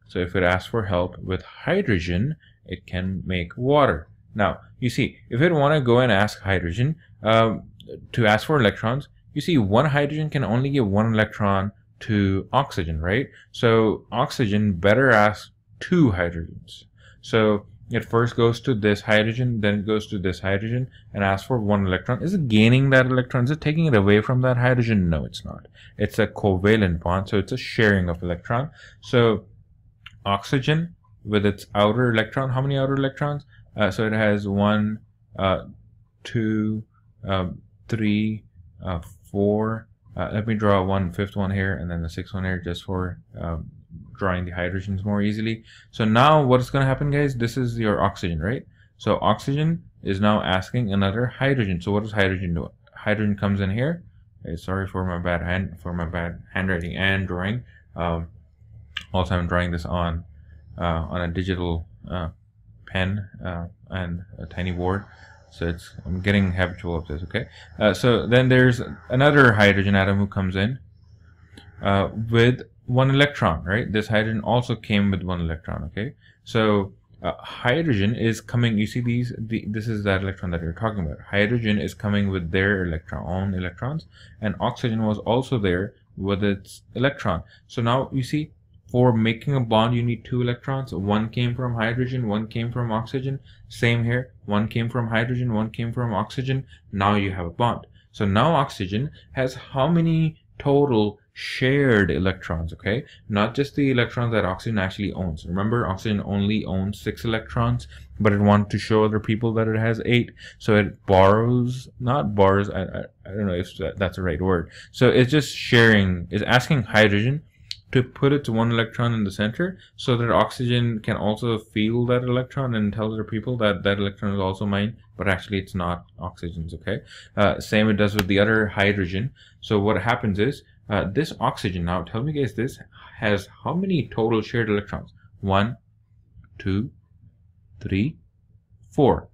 So if it asks for help with hydrogen, it can make water. Now, you see, if it want to go and ask hydrogen to ask for electrons, you see, 1 hydrogen can only give 1 electron to oxygen, right? So oxygen better ask 2 hydrogens. So it first goes to this hydrogen, then it goes to this hydrogen and asks for 1 electron. Is it gaining that electron? Is it taking it away from that hydrogen? No, it's not. It's a covalent bond, so it's a sharing of electron. So oxygen with its outer electron, how many outer electrons? So it has 1, 2, 3, 4. Let me draw 1/5 one here and then the 6th one here, just for drawing the hydrogens more easily. So now what's going to happen, guys? This is your oxygen, right? So oxygen is now asking another hydrogen. So what does hydrogen do? Hydrogen comes in here. Okay, sorry for my bad handwriting and drawing. Also, I'm drawing this on a digital pen and a tiny board. So I'm getting habitual of this, okay? So then there's another hydrogen atom who comes in with 1 electron, right? This hydrogen also came with 1 electron, okay? So hydrogen is coming, you see this is that electron that you're talking about. Hydrogen is coming with their own electrons, and oxygen was also there with its electron. So now you see, for making a bond, you need 2 electrons. 1 came from hydrogen, 1 came from oxygen. Same here. 1 came from hydrogen, 1 came from oxygen. Now you have a bond. So now oxygen has how many total shared electrons, okay? Not just the electrons that oxygen actually owns. Remember, oxygen only owns 6 electrons, but it wants to show other people that it has 8. So it borrows, not borrows, I don't know if that's the right word. So it's just sharing, it's asking hydrogen to put its 1 electron in the center so that oxygen can also feel that electron and tell other people that that electron is also mine, but actually it's not oxygen's, okay? Same it does with the other hydrogen. So what happens is, this oxygen, now tell me guys, this has how many total shared electrons? 1, 2, 3, 4.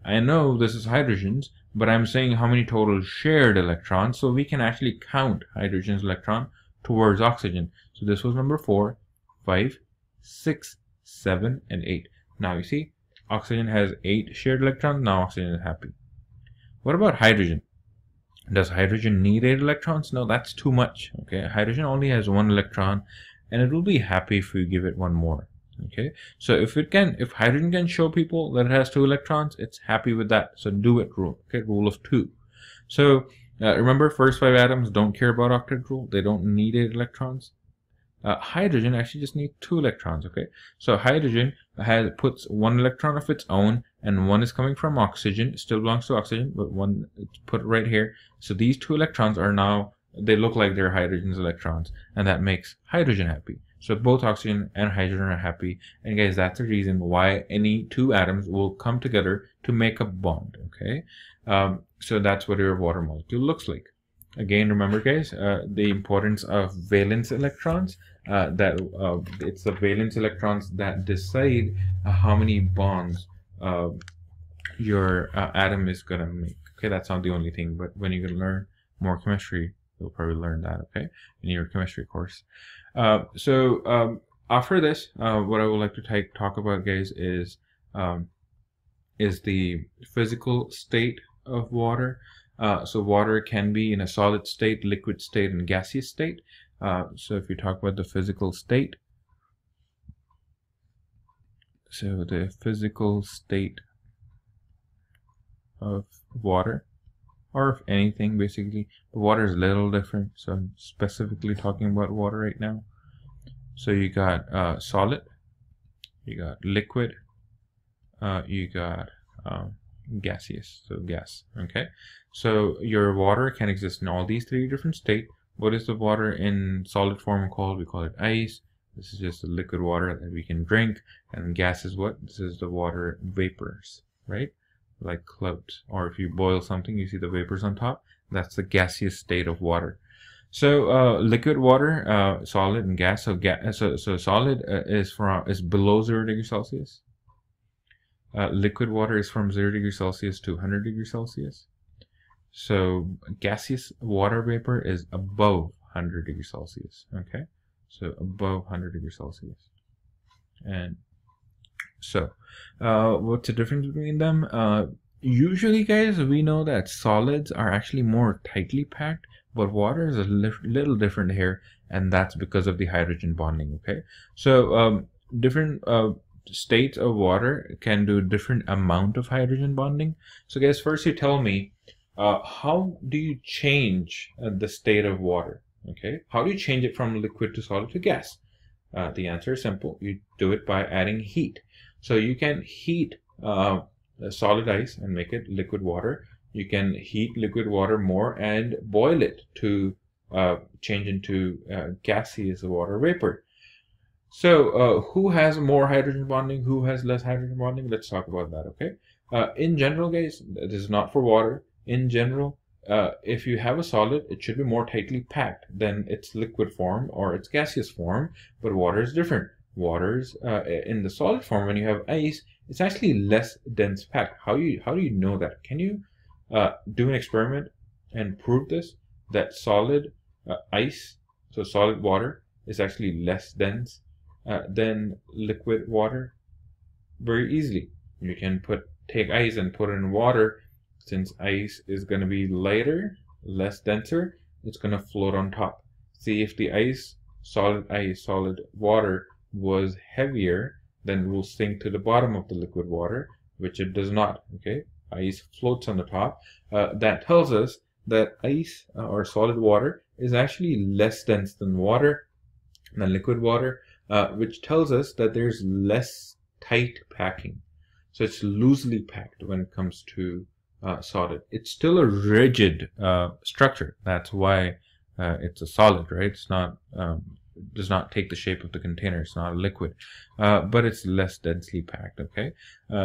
I know this is hydrogens, but I'm saying how many total shared electrons, so we can actually count hydrogen's electron towards oxygen. So this was number 4, 5, 6, 7, and 8. Now you see, oxygen has 8 shared electrons. Now oxygen is happy. What about hydrogen? Does hydrogen need 8 electrons? No, that's too much. Okay, hydrogen only has 1 electron, and it will be happy if we give it 1 more. Okay, so if hydrogen can show people that it has 2 electrons, it's happy with that. So do it rule. Okay, rule of 2. So remember, first 5 atoms don't care about octet rule. They don't need 8 electrons. Hydrogen actually just needs 2 electrons. Okay, so hydrogen puts 1 electron of its own, and 1 is coming from oxygen. It still belongs to oxygen, but 1 it's put right here. So these 2 electrons are now, they look like they're hydrogen's electrons, and that makes hydrogen happy. So both oxygen and hydrogen are happy, and guys, that's the reason why any 2 atoms will come together to make a bond. Okay, so that's what your water molecule looks like. Again, remember guys, the importance of valence electrons. It's the valence electrons that decide how many bonds your atom is gonna make. Okay, that's not the only thing, but when you can learn more chemistry, you'll probably learn that, okay, in your chemistry course. After this, what I would like to talk about, guys, is the physical state of water. So water can be in a solid state, liquid state, and gaseous state. So if you talk about the physical state, so the physical state of water, or of anything basically, but water is a little different, so I'm specifically talking about water right now. So you got solid, you got liquid, you got gaseous, so gas. Okay, so your water can exist in all these 3 different states. What is the water in solid form called? We call it ice. This is just the liquid water that we can drink. And gas is what? This is the water vapors, right? Like clouds. Or if you boil something, you see the vapors on top. That's the gaseous state of water. So liquid water, solid, and gas. So solid is below 0 degrees Celsius. Liquid water is from 0 degrees Celsius to 100 degrees Celsius. So gaseous water vapor is above 100 degrees Celsius. Okay, so above 100 degrees Celsius. And so what's the difference between them? Usually, guys, we know that solids are actually more tightly packed, but water is a little different here, and that's because of the hydrogen bonding. Okay, so different states of water can do different amount of hydrogen bonding. So guys, first you tell me, how do you change the state of water? Okay, how do you change it from liquid to solid to gas? The answer is simple. You do it by adding heat. So you can heat solid ice and make it liquid water. You can heat liquid water more and boil it to change into gaseous water vapor. So who has more hydrogen bonding? Who has less hydrogen bonding? Let's talk about that. Okay. In general, guys, this is not for water. In general, if you have a solid, it should be more tightly packed than its liquid form or its gaseous form, but water is different. Water's in the solid form, when you have ice, it's actually less dense packed. How do you know that? Can you do an experiment and prove this, that solid ice, so solid water, is actually less dense than liquid water? Very easily. You can take ice and put it in water. Since ice is going to be lighter, less denser, it's going to float on top. See, if the solid water was heavier, then it will sink to the bottom of the liquid water, which it does not. Okay, ice floats on the top. That tells us that ice or solid water is actually less dense than liquid water, which tells us that there's less tight packing. So it's loosely packed when it comes to solid. It's still a rigid structure. That's why it's a solid, right? It's not does not take the shape of the container. It's not a liquid, but it's less densely packed. Okay,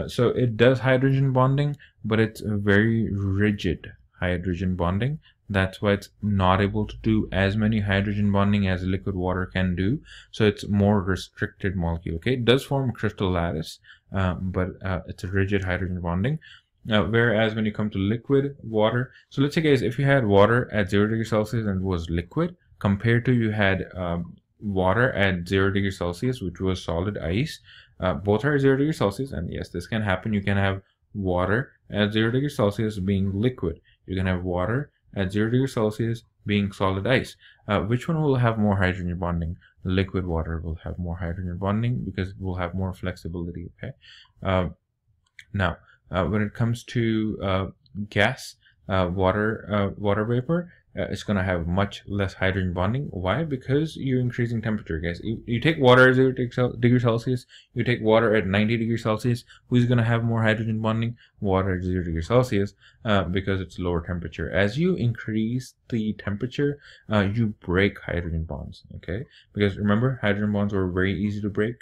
so it does hydrogen bonding, but it's a very rigid hydrogen bonding. That's why it's not able to do as many hydrogen bonding as liquid water can do. So it's more restricted molecule. Okay, it does form a crystal lattice, but it's a rigid hydrogen bonding. Whereas when you come to liquid water, so let's say, guys, if you had water at 0 degrees Celsius and it was liquid, compared to you had water at 0 degrees Celsius, which was solid ice, both are 0 degrees Celsius, and yes, this can happen. You can have water at 0 degrees Celsius being liquid. You can have water at 0 degrees Celsius being solid ice. Which one will have more hydrogen bonding? Liquid water will have more hydrogen bonding because it will have more flexibility. Okay. Now, when it comes to gas, water vapor, it's going to have much less hydrogen bonding. Why? Because you're increasing temperature, guys. You take water at 0 degrees Celsius, you take water at 90 degrees Celsius, who's going to have more hydrogen bonding? Water at 0 degrees Celsius, because it's lower temperature. As you increase the temperature, you break hydrogen bonds, okay? Because remember, hydrogen bonds were very easy to break.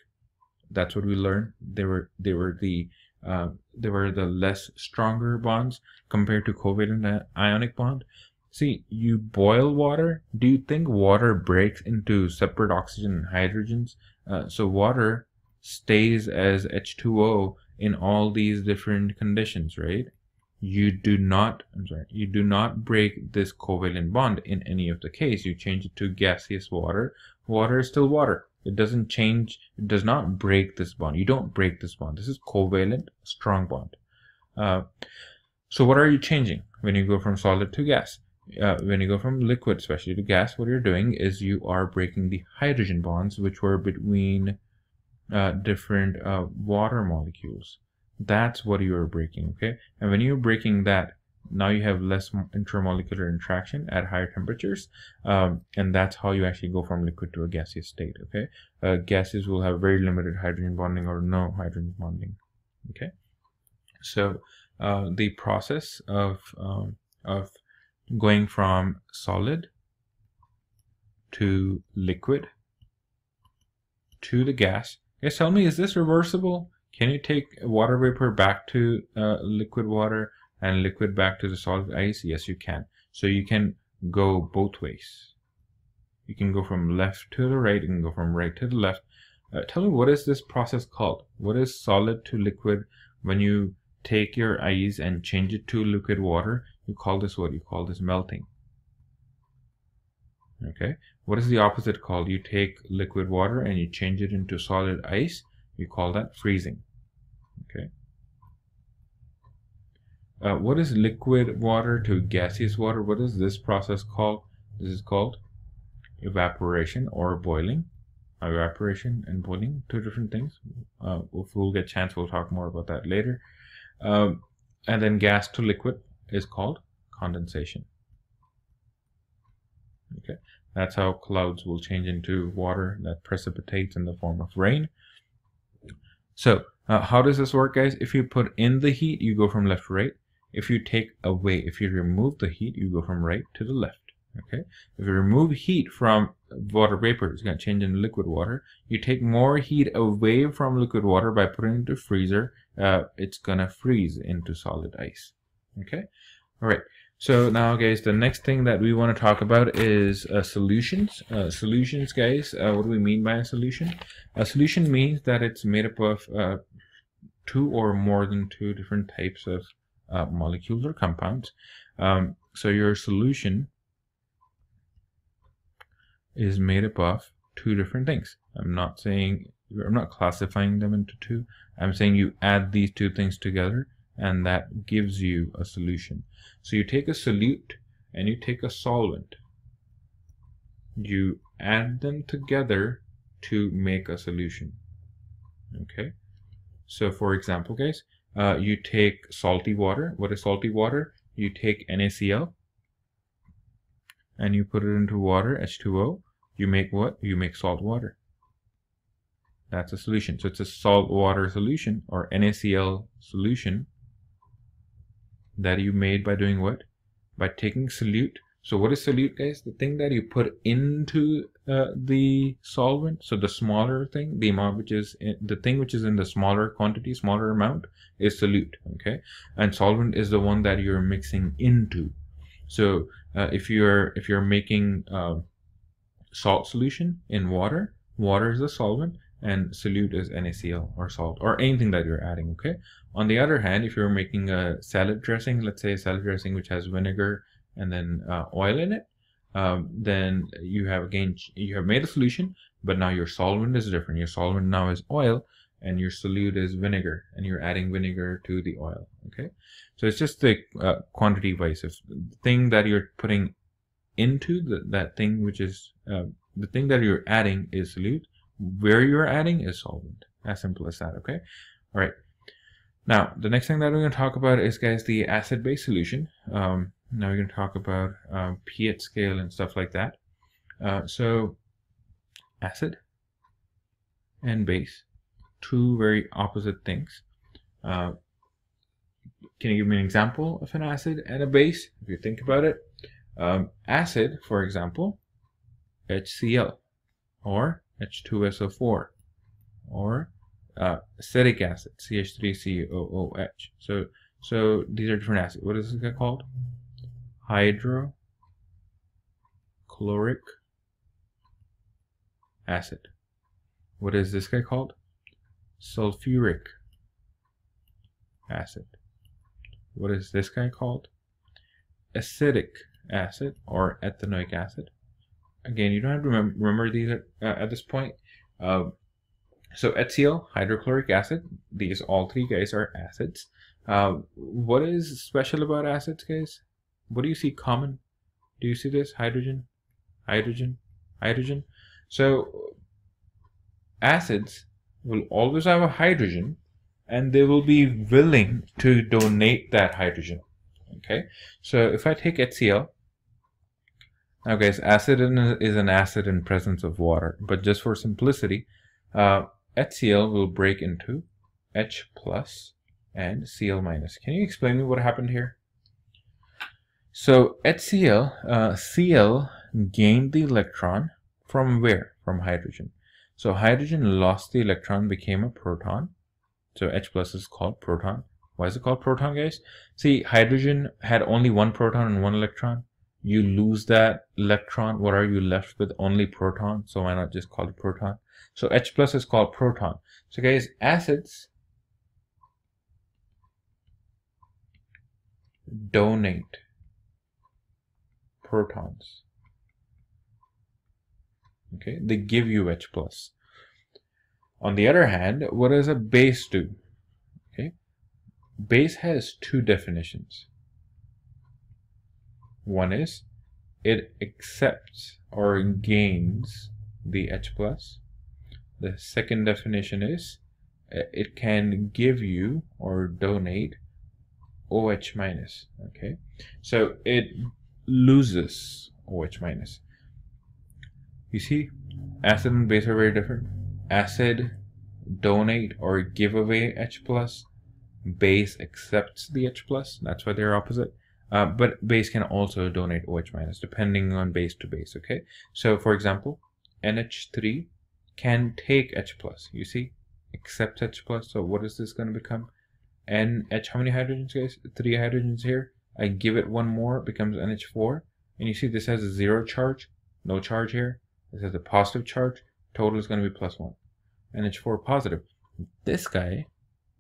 That's what we learned. They were the less stronger bonds compared to covalent ionic bond. See, you boil water. Do you think water breaks into separate oxygen and hydrogens? So water stays as H2O in all these different conditions, right? You do not break this covalent bond in any of the case. You change it to gaseous water. Water is still water. It doesn't change. It does not break this bond. You don't break this bond. This is covalent, strong bond. So what are you changing when you go from solid to gas? When you go from liquid, especially to gas, what you're doing is you are breaking the hydrogen bonds which were between different water molecules. That's what you are breaking, okay? And when you're breaking that, now you have less intermolecular interaction at higher temperatures, and that's how you actually go from liquid to a gaseous state, okay? Gases will have very limited hydrogen bonding or no hydrogen bonding, okay? So the process of going from solid to liquid to the gas. Guys, tell me, is this reversible? Can you take water vapor back to liquid water and liquid back to the solid ice? Yes, you can. So you can go both ways. You can go from left to the right, you can go from right to the left. Tell me, what is this process called? What is solid to liquid? When you take your ice and change it to liquid water, you call this what? You call this melting. Okay. What is the opposite called? You take liquid water and you change it into solid ice. You call that freezing. Okay. What is liquid water to gaseous water? What is this process called? This is called evaporation or boiling. Evaporation and boiling, two different things. If we'll get a chance, we'll talk more about that later. And then gas to liquid is called condensation. Okay, that's how clouds will change into water that precipitates in the form of rain. So how does this work, guys? If you put in the heat, you go from left to right. If you take away, if you remove the heat, you go from right to the left. Okay, if you remove heat from water vapor, it's going to change into liquid water. You take more heat away from liquid water by putting it into freezer, it's going to freeze into solid ice. Okay, all right. So now, guys, the next thing that we want to talk about is solutions. Solutions, guys, what do we mean by a solution? A solution means that it's made up of two or more than two different types of molecules or compounds. So your solution is made up of two different things. I'm not classifying them into two. I'm saying you add these two things together and that gives you a solution. So you take a solute and you take a solvent. You add them together to make a solution. Okay. So for example, guys, you take salty water. What is salty water? You take NaCl and you put it into water, H2O. You make what? You make salt water. That's a solution. So it's a salt water solution or NaCl solution that you made by doing what? By taking solute. So what is solute, guys? The thing that you put into the solvent. So the smaller thing, the amount which is the thing which is in the smaller quantity, smaller amount is solute. Okay, and solvent is the one that you're mixing into. So if you're making salt solution in water, water is the solvent and solute is NaCl or salt or anything that you're adding. Okay. On the other hand, if you're making a salad dressing, let's say a salad dressing which has vinegar and then oil in it, then you have made a solution, but now your solvent is different. Your solvent now is oil and your solute is vinegar, and you're adding vinegar to the oil. Okay, so it's just the quantity wise. If the thing that you're putting into that thing which is the thing that you're adding is solute, where you're adding is solvent. As simple as that. Okay, all right. Now the next thing that we're going to talk about is, guys, the acid-base solution. Now we're going to talk about pH scale and stuff like that. So acid and base, two very opposite things. Can you give me an example of an acid and a base? If you think about it, acid, for example, HCl or H2SO4, or acetic acid, CH3COOH. So these are different acids. What is this guy called? Hydrochloric acid. What is this guy called? Sulfuric acid. What is this guy called? Acetic acid or ethanoic acid. Again, you don't have to remember these at this point. So HCl, hydrochloric acid, these all three guys are acids. What is special about acids, guys? What do you see common? Do you see this? Hydrogen, hydrogen, hydrogen. So acids will always have a hydrogen, and they will be willing to donate that hydrogen. Okay, so if I take HCl, now guys, acid is an acid in presence of water, but just for simplicity, HCl will break into H plus and Cl minus. Can you explain me what happened here? So HCl, Cl gained the electron from where? From hydrogen. So hydrogen lost the electron, became a proton. So H plus is called proton. Why is it called proton, guys? See, hydrogen had only one proton and one electron. You lose that electron, what are you left with? Only proton. So why not just call it proton? So H plus is called proton. So guys, acids donate protons. Okay, they give you H plus. On the other hand, what does a base do? Okay, base has two definitions. One is it accepts or gains the H plus. The second definition is it can give you or donate OH minus. Okay, so it loses OH minus. You see, acid and base are very different. Acid donate or give away H plus. Base accepts the H plus. That's why they're opposite. But base can also donate OH minus depending on base to base. Okay, so for example, NH3 can take H plus. You see, accept H plus. So what is this going to become? NH, how many hydrogens, guys? 3 hydrogens here. I give it one more, it becomes NH4. And you see this has a 0 charge, no charge here. This has a positive charge. Total is going to be +1. NH4 positive. This guy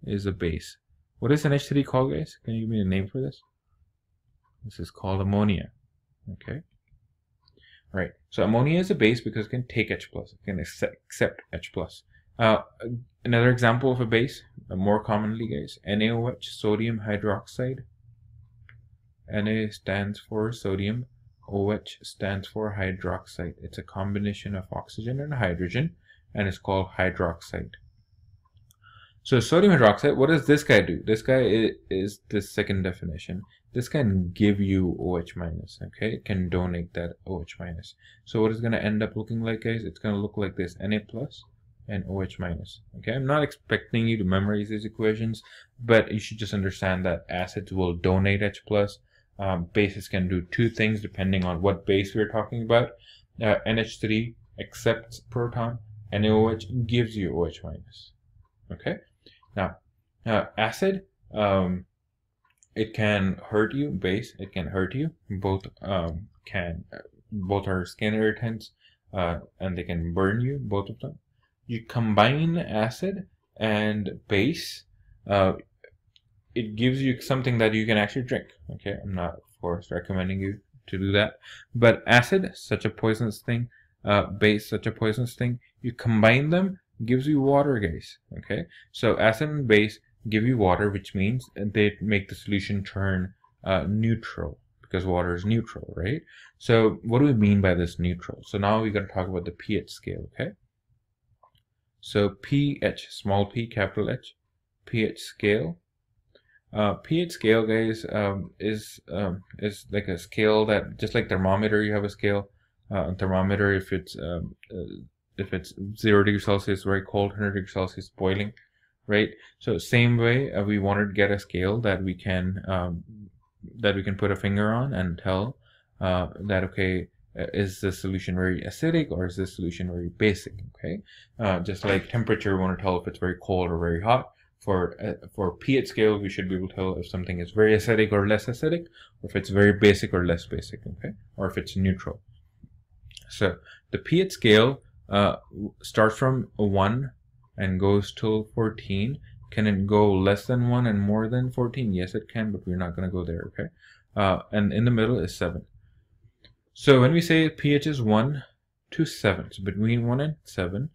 is a base. What is NH3 called, guys? Can you give me a name for this? This is called ammonia. Okay. All right. So ammonia is a base because it can take H plus. It can accept H plus. Another example of a base, more commonly, guys, NaOH, sodium hydroxide. Na stands for sodium. OH stands for hydroxide. It's a combination of oxygen and hydrogen, and it's called hydroxide. So sodium hydroxide, what does this guy do? This guy is the second definition. This can give you OH minus, okay? It can donate that OH minus. So what is going to end up looking like, guys? It's going to look like this, Na plus and OH minus, okay? I'm not expecting you to memorize these equations, but you should just understand that acids will donate H plus. Bases can do two things depending on what base we're talking about. NH3 accepts proton, NaOH gives you OH minus, okay? Now, acid, it can hurt you. Base, it can hurt you. Both both are skin irritants, and they can burn you. Both of them. You combine acid and base, it gives you something that you can actually drink. Okay, I'm not, of course, recommending you to do that. But acid, such a poisonous thing. Base, such a poisonous thing. You combine them, gives you water, guys. Okay, so acid and base give you water, which means they make the solution turn neutral, because water is neutral, right? So what do we mean by this neutral? So now we're going to talk about the pH scale, okay? So pH, small p, capital H, pH scale. pH scale, guys, is like a scale that, just like thermometer, you have a scale. Thermometer, if it's 0 degrees Celsius, very cold, 100 degrees Celsius, boiling, right? So same way, we wanted to get a scale that we can put a finger on and tell that, okay, is the solution very acidic or is this solution very basic? Okay, just like temperature, we want to tell if it's very cold or very hot. For pH scale, we should be able to tell if something is very acidic or less acidic, or if it's very basic or less basic, okay, or if it's neutral. So the pH scale starts from 1 and goes till 14. Can it go less than 1 and more than 14? Yes, it can, but we're not going to go there, okay? And in the middle is 7. So when we say pH is 1 to 7, so between 1 and 7,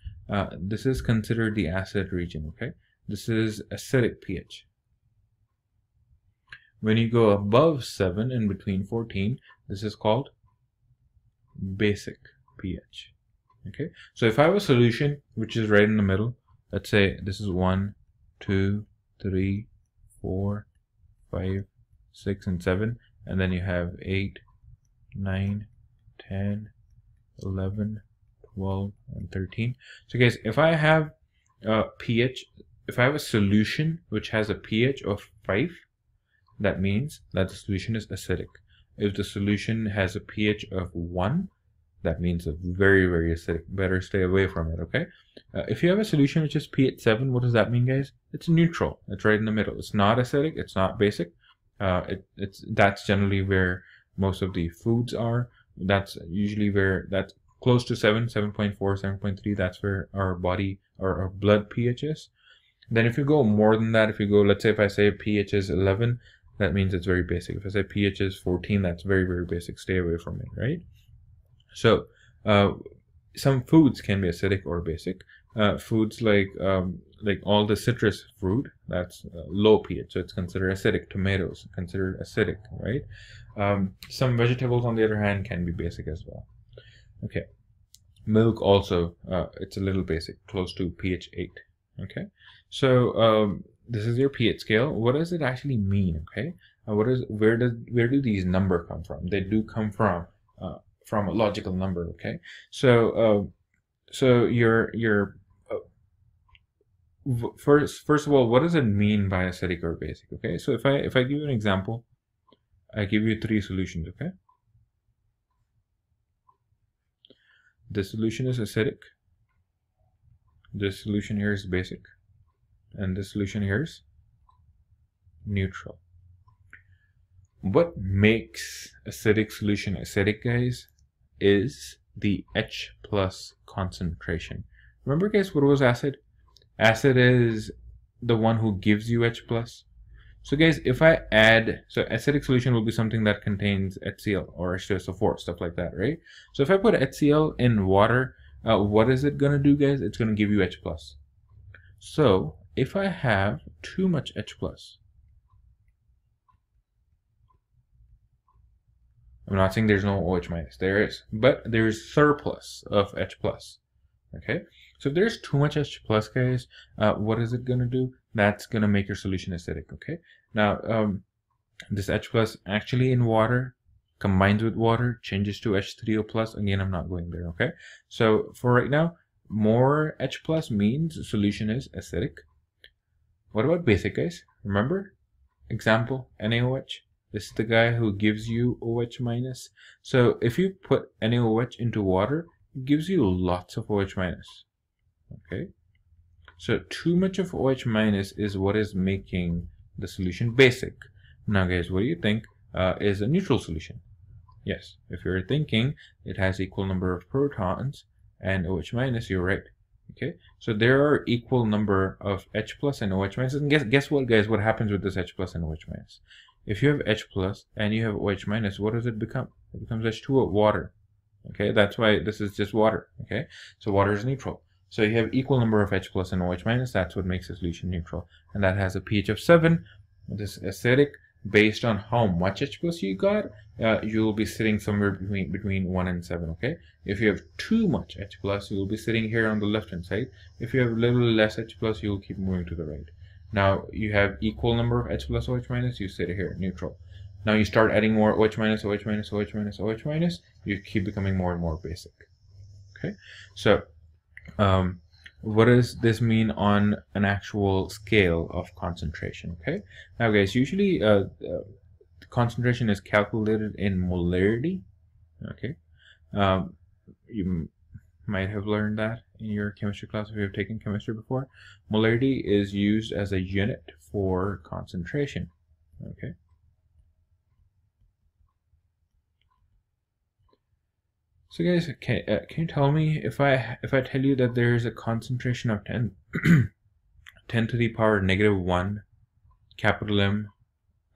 this is considered the acid region, okay? This is acidic pH. When you go above 7 and between 14, this is called basic pH. Okay, so if I have a solution which is right in the middle, let's say this is 1, 2, 3, 4, 5, 6, and 7, and then you have 8, 9, 10, 11, 12, and 13. So guys, if I have if I have a solution which has a pH of 5, that means that the solution is acidic. If the solution has a pH of 1, that means it's very, very acidic. Better stay away from it, okay? If you have a solution which is pH 7, what does that mean, guys? It's neutral. It's right in the middle. It's not acidic. It's not basic. That's generally where most of the foods are. That's usually where, that's close to 7, 7.4, 7.3. That's where our body or our blood pH is. Then if you go more than that, if you go, let's say if I say pH is 11, that means it's very basic. If I say pH is 14, that's very, very basic. Stay away from it, right? So some foods can be acidic or basic. Foods like all the citrus fruit, that's low pH, so it's considered acidic. Tomatoes considered acidic, right? Some vegetables, on the other hand, can be basic as well. Okay, milk also, it's a little basic, close to pH 8. Okay, so this is your pH scale. What does it actually mean? Okay, where do these numbers come from? They do come from a logical number. Okay, so first of all, what does it mean by acidic or basic? Okay, so if I give you an example, I give you 3 solutions. Okay, this solution is acidic, this solution here is basic, and this solution here is neutral. What makes acidic solution acidic, guys, is the H+ concentration. Remember, guys, what was acid? Acid is the one who gives you H+. So guys, if I add, so acidic solution will be something that contains HCl or H2SO4, stuff like that, right? So if I put HCl in water, what is it gonna do, guys? It's gonna give you H+. So if I have too much H+, I'm not saying there's no OH minus, there is, but there's surplus of H+. Okay, so if there's too much H+, guys, what is it gonna do? That's gonna make your solution acidic. Okay, now this H+ actually in water combines with water, changes to H3O+. Again, I'm not going there. Okay, so for right now, more H+ means the solution is acidic. What about basic, guys? Remember, example, NaOH. This is the guy who gives you OH minus. So if you put NaOH into water, it gives you lots of OH minus. Okay, so too much of OH minus is what is making the solution basic. Now, guys, what do you think is a neutral solution? Yes, if you're thinking it has equal number of protons and OH minus, you're right. Okay, so there are equal number of H+ and OH minus. And guess what, guys? What happens with this H+ and OH minus? If you have H+ and you have OH minus, what does it become? It becomes H2O, water. Okay, that's why this is just water. Okay, so water is neutral. So you have equal number of H+ and OH minus. That's what makes the solution neutral, and that has a pH of 7. This is acidic. Based on how much H+ you got, you will be sitting somewhere between 1 and 7. Okay, if you have too much H+, you will be sitting here on the left hand side. If you have a little less H+, you will keep moving to the right. Now you have equal number of H plus OH minus, you sit here, neutral. Now you start adding more OH minus, OH minus, OH minus, OH minus, you keep becoming more and more basic. Okay, so what does this mean on an actual scale of concentration? Okay, now guys, usually concentration is calculated in molarity. Okay, you might have learned that in your chemistry class if you have taken chemistry before. Molarity is used as a unit for concentration. Okay. So guys, can you tell me if I tell you that there is a concentration of 10 10 to the power -1 capital M,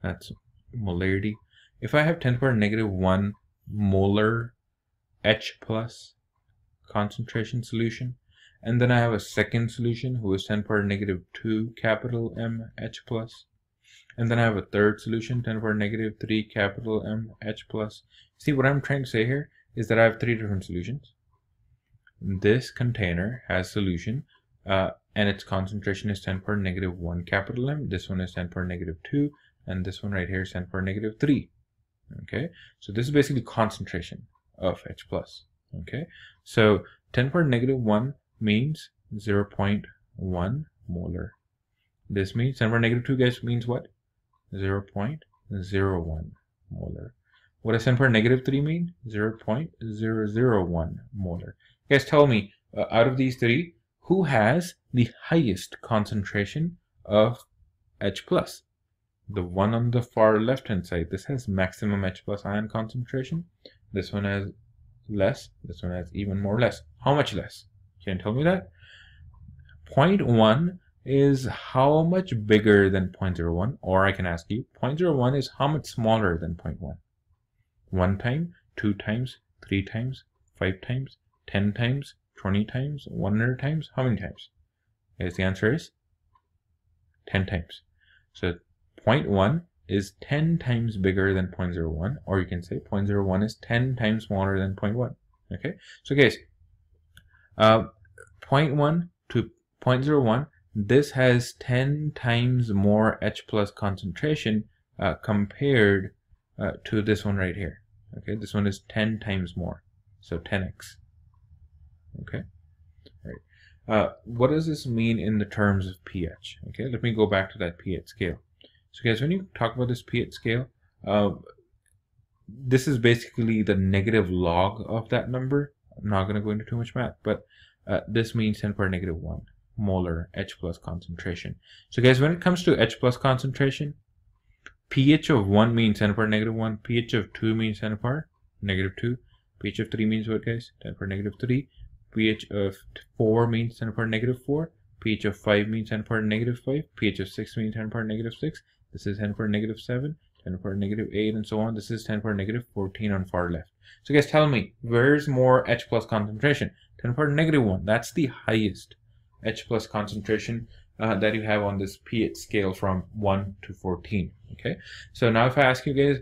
that's molarity. If I have 10 to the power -1 molar H plus concentration solution, and then I have a second solution who is 10 to the power -2 capital M H plus, and then I have a third solution 10 to the power -3 capital M H plus. See what I'm trying to say here is that I have 3 different solutions. This container has solution and its concentration is 10 to the power -1 capital M. This one is 10 to the power -2, and this one right here is 10 to the power -3. Okay, so this is basically concentration of H plus. Okay, so 10 to the power -1 means 0.1 molar. This means 10 to the power -2, guys, means what? 0.01 molar. What does 10 to the power -3 mean? 0.001 molar. Guys, tell me, out of these three, who has the highest concentration of H plus? The one on the far left hand side, this has maximum H plus ion concentration. This one has less. This one has even more less. How much less? Can you tell me that? 0.1 is how much bigger than 0.01, or I can ask you, 0.01 is how much smaller than 0.1? 1 time, 2 times, 3 times, 5 times, 10 times, 20 times, 100 times? How many times? Yes, the answer is 10 times. So 0.1 is 10 times bigger than 0.01, or you can say 0.01 is 10 times smaller than 0.1. Okay, so guys, 0.1 to 0.01, this has 10 times more H plus concentration compared to this one right here. Okay, this one is 10 times more, so 10x. Okay, all right. What does this mean in the terms of pH? Okay, let me go back to that pH scale. So guys, when you talk about this pH scale, this is basically the negative log of that number. I'm not going to go into too much math, but this means 10 to the power -1 molar H plus concentration. So guys, when it comes to H plus concentration, pH of 1 means 10 to the power -1, pH of 2 means 10 to the power -2, pH of 3 means what, guys? 10 to the power -3, pH of 4 means 10 to the power -4, pH of 5 means 10 to the power -5, pH of 6 means 10 to the power -6, this is 10 to the power -7, 10 to the power -8, and so on. This is 10 to the power -14 on far left. So guys, tell me, where's more H plus concentration? 10 to the power -1, that's the highest H plus concentration that you have on this pH scale from 1 to 14. Okay, so now if I ask you guys,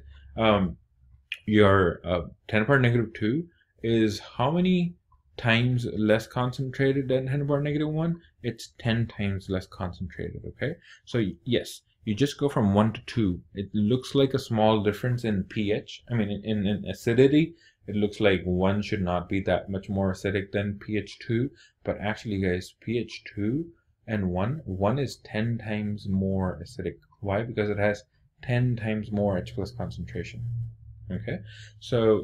your 10 to the power -2 is how many times less concentrated than 10 to the power -1? It's 10 times less concentrated. Okay, so yes, you just go from 1 to 2. It looks like a small difference in pH. I mean, in acidity, it looks like 1 should not be that much more acidic than pH 2, but actually, guys, pH 2 and 1 is 10 times more acidic. Why? Because it has 10 times more H plus concentration. Okay, so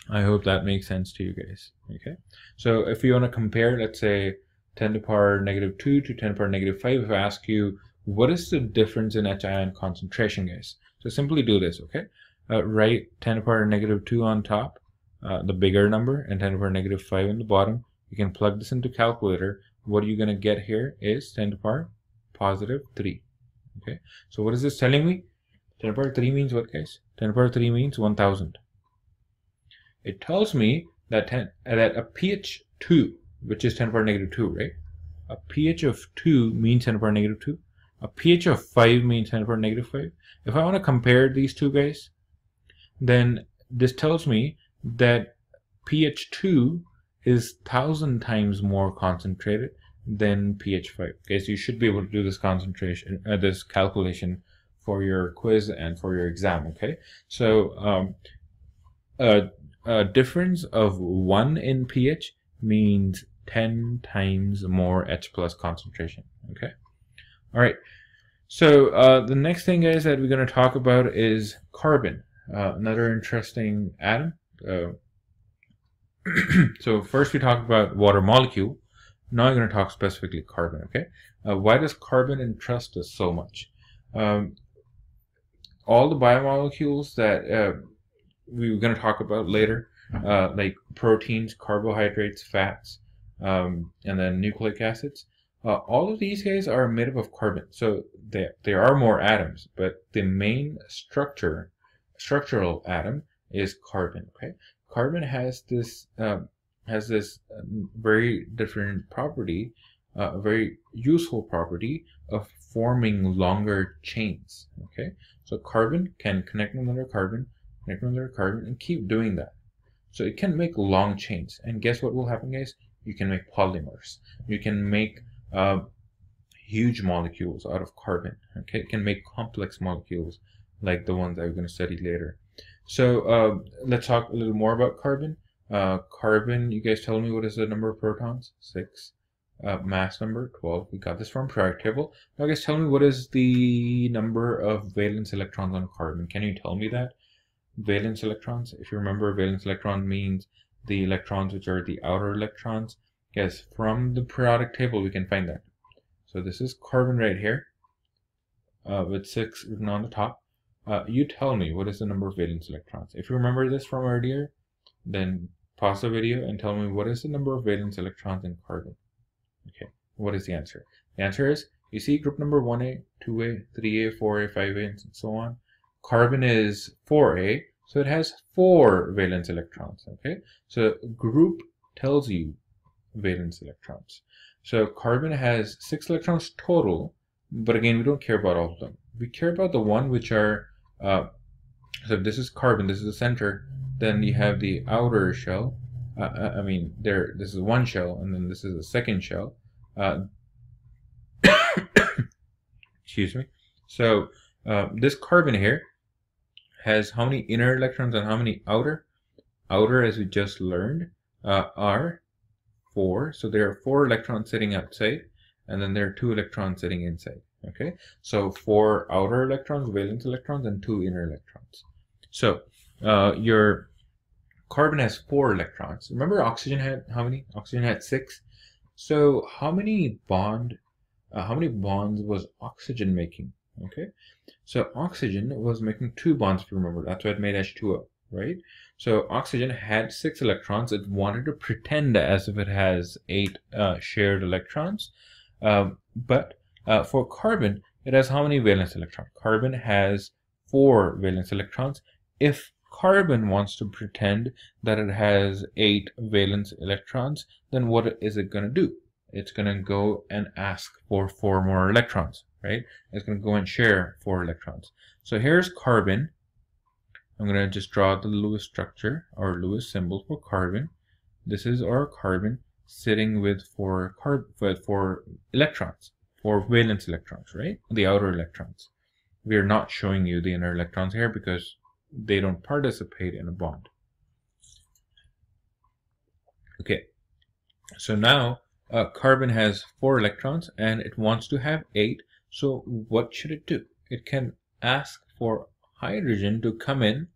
I hope that makes sense to you guys. Okay, so if you want to compare, let's say 10 to the power -2 to 10 to the power -5, if I ask you what is the difference in H ion concentration, guys, so simply do this. Okay, write 10 to the power -2 on top, the bigger number, and 10 to the power -5 on the bottom. You can plug this into calculator. What you're going to get here is 10 to the power +3. Okay, so what is this telling me? 10 to the power 3 means what, guys? 10 to the power 3 means 1000. It tells me that a pH 2, which is 10 to the power -2, right? A pH of 2 means 10 to the power -2. A pH of 5 means 10 to the power -5. If I want to compare these two guys, then this tells me that pH 2 is 1000 times more concentrated than pH 5. Okay, so you should be able to do this concentration, this calculation for your quiz and for your exam. Okay, so a difference of 1 in pH means 10 times more H plus concentration. Okay, all right. So the next thing, guys, that we're going to talk about is carbon, another interesting atom. So first we talked about water molecule. Now I'm going to talk specifically carbon. Okay, why does carbon interest us so much? All the biomolecules that we were going to talk about later, like proteins, carbohydrates, fats, and then nucleic acids. All of these guys are made up of carbon. So there are more atoms, but the main structural atom is carbon. Okay, carbon has this very different property, a very useful property of forming longer chains. Okay, so carbon can connect with another carbon, and keep doing that. So it can make long chains. And guess what will happen, guys? You can make polymers. You can make huge molecules out of carbon. Okay, it can make complex molecules like the ones that we're going to study later. So let's talk a little more about carbon. Carbon, you guys tell me, what is the number of protons? 6. Mass number 12. We got this from periodic table. Now guys, tell me, what is the number of valence electrons on carbon? Can you tell me that? Valence electrons, if you remember, valence electron means the electrons which are the outer electrons. Yes, from the periodic table we can find that. So this is carbon right here, with 6 written on the top. You tell me, what is the number of valence electrons? If you remember this from earlier, then pause the video and tell me, what is the number of valence electrons in carbon? Okay, what is the answer? The answer is, you see group number 1A, 2A, 3A, 4A, 5A, and so on. Carbon is 4A, so it has 4 valence electrons. Okay, so group tells you valence electrons. So carbon has 6 electrons total, but again, we don't care about all of them. We care about the one which are, so this is carbon, this is the center, then you have the outer shell, this is one shell, and then this is the second shell. Excuse me. So this carbon here has how many inner electrons and how many outer? Outer, as we just learned, are 4. So there are 4 electrons sitting outside, and then there are 2 electrons sitting inside. Okay, so 4 outer electrons, valence electrons, and 2 inner electrons. So your carbon has 4 electrons. Remember, oxygen had how many? Oxygen had 6. So how many bonds was oxygen making? Okay, so oxygen was making 2 bonds, if you remember. That's why it made H2O, right? So oxygen had 6 electrons. It wanted to pretend as if it has 8 shared electrons. But for carbon, it has how many valence electrons? Carbon has 4 valence electrons. If carbon wants to pretend that it has 8 valence electrons, then what is it going to do? It's going to go and ask for 4 more electrons, right? It's going to go and share 4 electrons. So here's carbon. I'm going to just draw the Lewis structure or Lewis symbol for carbon. This is our carbon sitting with 4 electrons, 4 valence electrons, right? The outer electrons. We are not showing you the inner electrons here because they don't participate in a bond. Okay, so now carbon has 4 electrons and it wants to have 8. So what should it do? It can ask for hydrogen to come in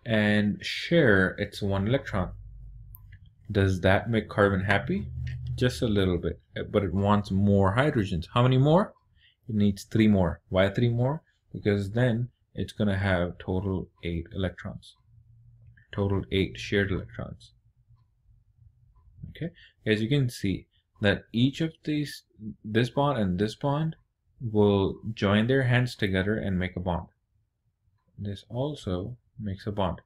and share its 1 electron. Does that make carbon happy? Just a little bit, but it wants more hydrogens. How many more? It needs 3 more. Why 3 more? Because then it's going to have total 8 electrons. Total 8 shared electrons. Okay, as you can see that each of these, this bond and this bond, will join their hands together and make a bond. This also makes a bond.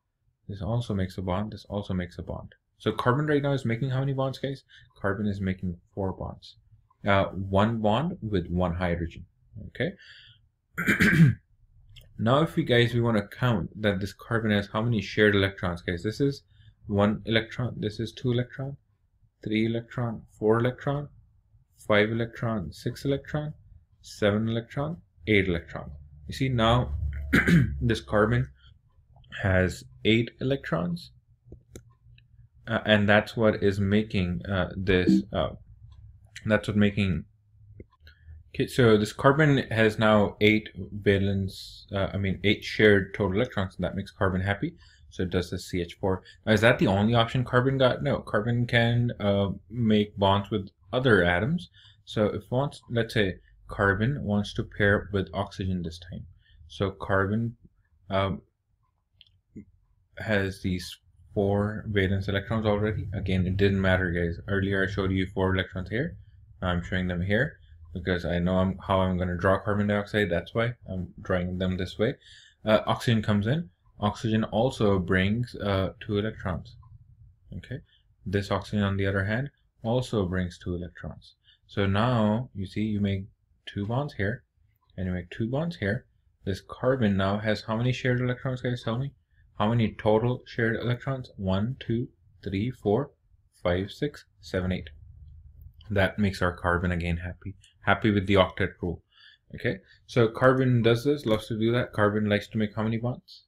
This also makes a bond. This also makes a bond. So carbon right now is making how many bonds, guys? Carbon is making 4 bonds. 1 bond with 1 hydrogen. Okay. Now if we want to count that this carbon has how many shared electrons, guys? This is 1 electron. This is 2 electron, 3 electron, 4 electron, 5 electron, 6 electron, 7 electron, 8 electron. You see now this carbon has 8 electrons, and that's what is making that's what making. Okay, so this carbon has now 8 valence, 8 shared total electrons, and that makes carbon happy. So it does the CH4. Now, is that the only option carbon got? No, carbon can make bonds with other atoms. So if let's say carbon wants to pair with oxygen this time. So carbon has these 4 valence electrons already. Again, it didn't matter, guys. Earlier I showed you 4 electrons here. Now I'm showing them here because I know how I'm going to draw carbon dioxide. That's why I'm drawing them this way. Oxygen comes in. Oxygen also brings 2 electrons. Okay, this oxygen on the other hand also brings 2 electrons. So now you see you make 2 bonds here and you make 2 bonds here. This carbon now has how many shared electrons, guys? Tell me. How many total shared electrons? 1, 2, 3, 4, 5, 6, 7, 8. That makes our carbon again happy with the octet rule. Okay, so carbon does this, loves to do that. Carbon likes to make how many bonds?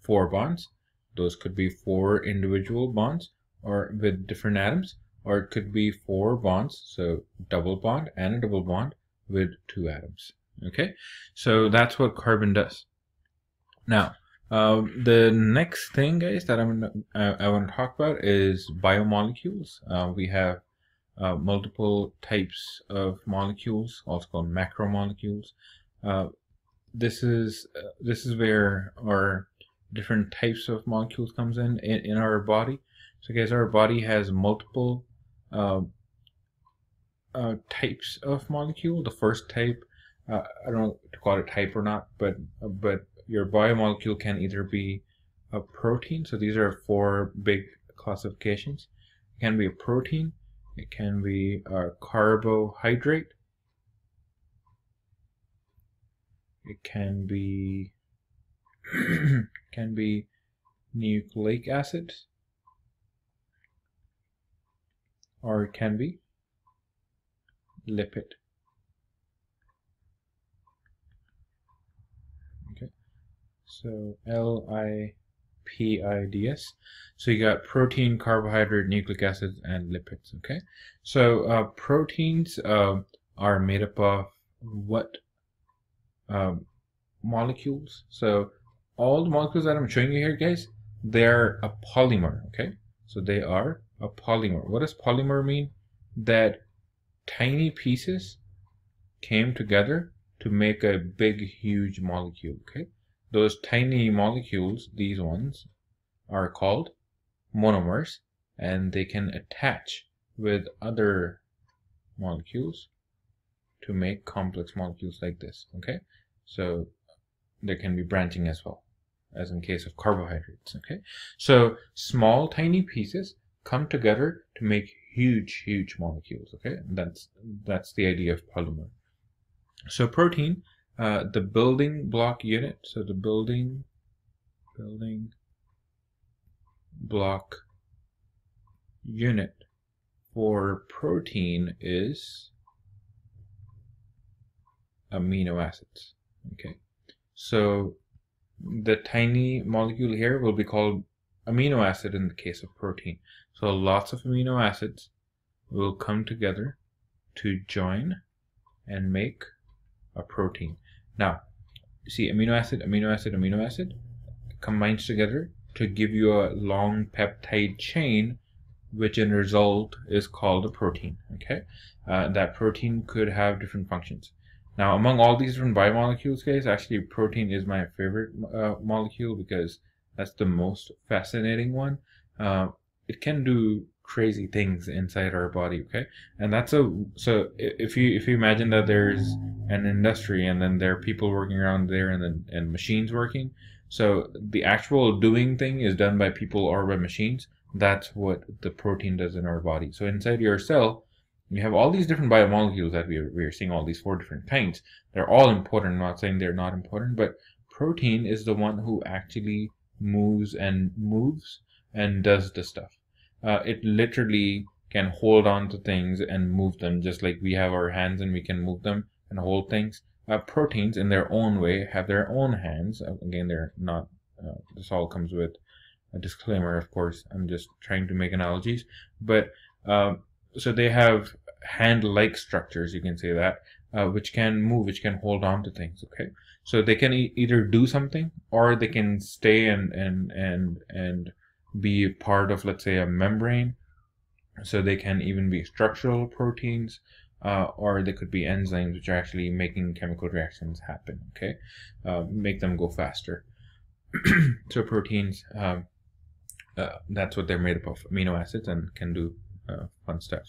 4 bonds. Those could be 4 individual bonds or with different atoms, or it could be 4 bonds, so double bond and a double bond with 2 atoms. Okay, so that's what carbon does. Now the next thing, guys, that I want to talk about is biomolecules. We have multiple types of molecules, also called macromolecules. This is where our different types of molecules comes in our body. So guys, our body has multiple types of molecule. The first type, I don't know to call it type or not, but your biomolecule can either be a protein. So these are 4 big classifications. It can be a protein. It can be a carbohydrate. It can be nucleic acid, or it can be lipid. Okay, so LIPIDs. So you got protein, carbohydrate, nucleic acids, and lipids. Okay, so proteins are made up of what molecules? So all the molecules that I'm showing you here, guys, they're a polymer. Okay, so they are a polymer. What does polymer mean? That tiny pieces came together to make a big, huge molecule. Okay, those tiny molecules, these ones, are called monomers, and they can attach with other molecules to make complex molecules like this. Okay, so there can be branching as well, as in case of carbohydrates. Okay, so small tiny pieces come together to make huge molecules. Okay, that's the idea of polymer. So protein, the building block unit, so the building block unit for protein is amino acids. Okay, so the tiny molecule here will be called amino acid in the case of protein. So lots of amino acids will come together to join and make a protein. Now, you see amino acid combines together to give you a long peptide chain, which in result is called a protein. Okay, that protein could have different functions. Now, among all these different biomolecules, guys, actually protein is my favorite molecule because that's the most fascinating one. It can do crazy things inside our body. Okay, and so if you imagine that there's an industry and then there are people working around there and machines working, so the actual doing thing is done by people or by machines. That's what the protein does in our body. So inside your cell, you have all these different biomolecules that we are seeing, all these 4 different kinds. They're all important. I'm not saying they're not important, but protein is the one who actually moves and does the stuff. It literally can hold on to things and move them, just like we have our hands and we can move them and hold things. Proteins in their own way have their own hands. Again, they're not, this all comes with a disclaimer, of course. I'm just trying to make analogies. But so they have hand-like structures, you can say that, which can move, which can hold on to things, okay? So they can either do something, or they can stay and be part of, let's say, a membrane. So they can even be structural proteins, or they could be enzymes, which are actually making chemical reactions happen, okay? Make them go faster. So proteins, that's what they're made up of, amino acids, and can do fun stuff.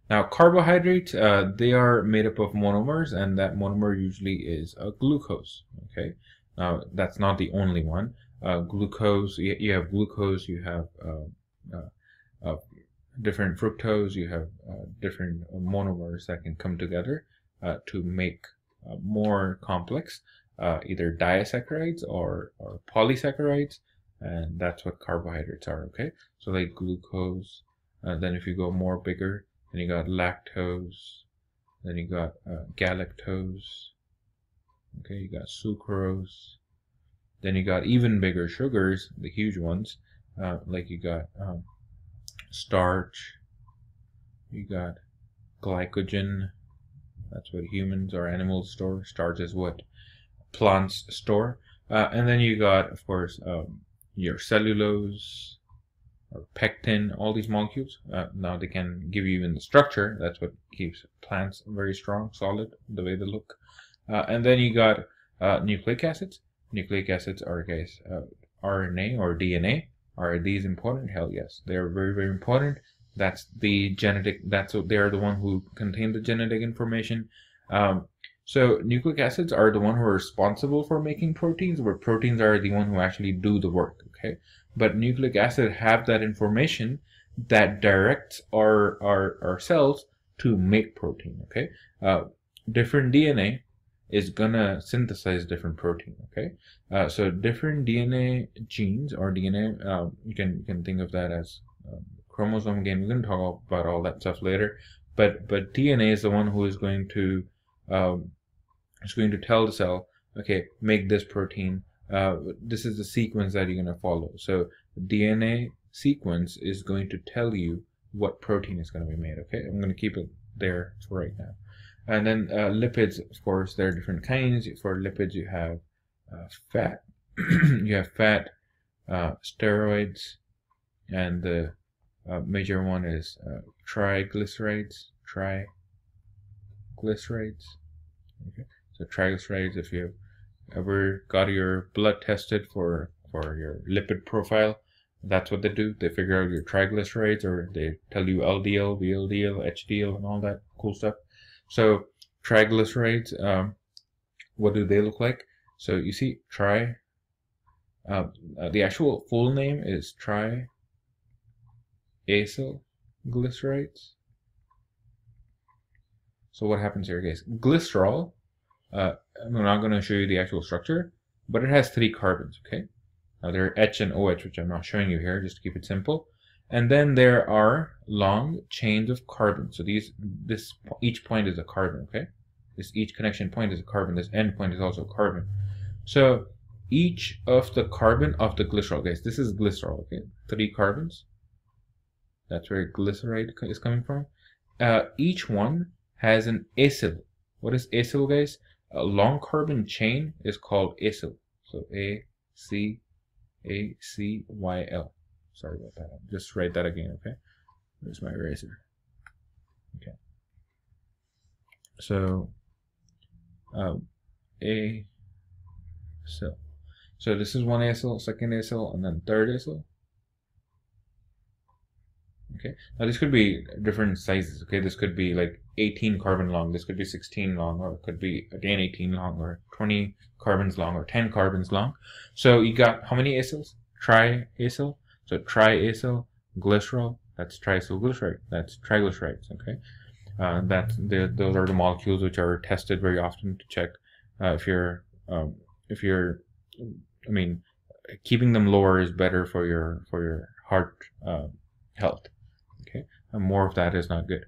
Now, carbohydrates, they are made up of monomers, and that monomer usually is a glucose, okay? Now, that's not the only one. Glucose, you have glucose, you have different fructose, you have different monomers that can come together to make more complex, either disaccharides or polysaccharides, and that's what carbohydrates are, okay? So like glucose, then if you go more bigger, then you got lactose, then you got galactose, okay, you got sucrose, then you got even bigger sugars, the huge ones, like you got starch, you got glycogen, that's what humans or animals store, starch is what plants store, and then you got, of course, your cellulose or pectin, all these molecules. Now they can give you even the structure, that's what keeps plants very strong, solid, the way they look. And then you got nucleic acids. Nucleic acids are, guys, RNA or DNA. Are these important? Hell yes, they are very, very important. That's the genetic, that's what they are, the one who contain the genetic information. So nucleic acids are the one who are responsible for making proteins, where proteins are the one who actually do the work, okay? But nucleic acid have that information that directs our cells to make protein, okay? Different DNA is gonna synthesize different protein, okay? So different DNA genes or DNA, you can think of that as chromosome. Again, we're gonna talk about all that stuff later. But DNA is the one who is going to tell the cell, okay, make this protein. This is the sequence that you're going to follow. So the DNA sequence is going to tell you what protein is going to be made, okay? I'm going to keep it there for right now. And then lipids, of course, there are different kinds. For lipids, you have fat, you have fat, steroids, and the major one is triglycerides. Okay. So triglycerides, if you ever got your blood tested for your lipid profile, that's what they do. They figure out your triglycerides, or they tell you LDL, VLDL, HDL, and all that cool stuff. So triglycerides, what do they look like? So you see, the actual full name is triacylglycerides. So what happens here, guys? Glycerol, I'm not going to show you the actual structure, but it has 3 carbons, okay? Now there are H and OH, which I'm not showing you here, just to keep it simple. And then there are long chains of carbon. So each point is a carbon, okay? Each connection point is a carbon. This end point is also a carbon. So each of the carbon of the glycerol, guys, this is glycerol, okay? 3 carbons. That's where glyceride is coming from. Each one has an acyl. What is acyl, guys? A long carbon chain is called acyl. So ACYL. Sorry about that. I'll just write that again, okay? Where's my eraser? Okay. So acyl. So this is one acyl, second acyl, and then third acyl. Okay, now this could be different sizes, okay? This could be like 18 carbon long, this could be 16 long, or it could be again 18 long, or 20 carbons long, or 10 carbons long. So you got how many acyls? Triacyl. So triacyl glycerol, that's triacylglyceride, that's triglycerides, okay? Those are the molecules which are tested very often to check if you're, I mean, keeping them lower is better for your heart health. Okay, more of that is not good.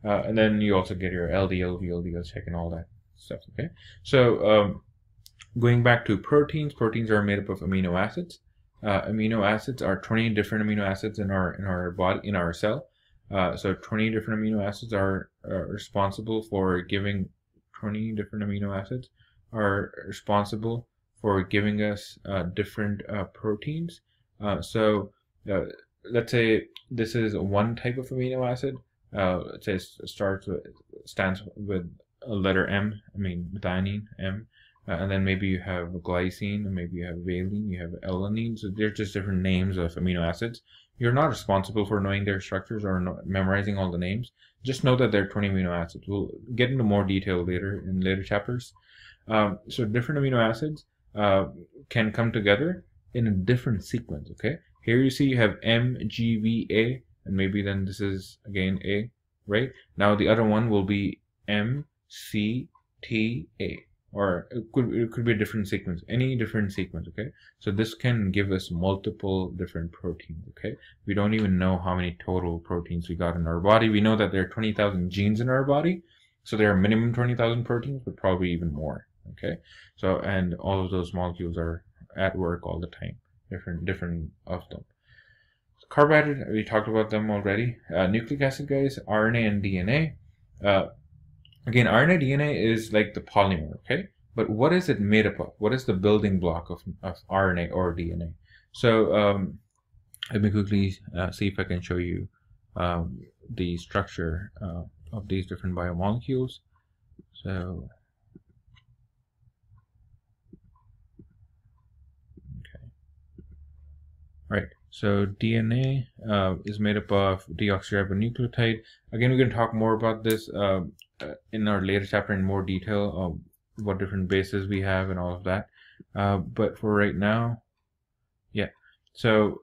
And then you also get your LDL, VLDL check and all that stuff. Okay, so going back to proteins, proteins are made up of amino acids. Amino acids are 20 different amino acids in our body, in our cell. So 20 different amino acids are responsible for giving 20 different amino acids are responsible for giving us different proteins. So let's say this is one type of amino acid. Let's say it stands with a letter M. I mean methionine, M. And then maybe you have glycine, and maybe you have valine, you have alanine. So they're just different names of amino acids. You're not responsible for knowing their structures or memorizing all the names. Just know that there are 20 amino acids. We'll get into more detail later in later chapters. So different amino acids can come together in a different sequence. Okay. Here you see you have M, G, V, A, and maybe then this is again A, right? Now the other one will be M, C, T, A. Or it could be a different sequence, any different sequence. Okay, so this can give us multiple different proteins. Okay, we don't even know how many total proteins we got in our body. We know that there are 20,000 genes in our body, so there are minimum 20,000 proteins, but probably even more. Okay, so and all of those molecules are at work all the time, different of them. So carbohydrate, we talked about them already. Nucleic acid, guys, RNA and DNA. Again, RNA DNA is like the polymer, okay? But what is it made up of? What is the building block of RNA or DNA? So let me quickly see if I can show you the structure of these different biomolecules. So, okay. Right. So DNA is made up of deoxyribonucleotide. Again, we're going to talk more about this in our later chapter in more detail of what different bases we have and all of that. But for right now, yeah. So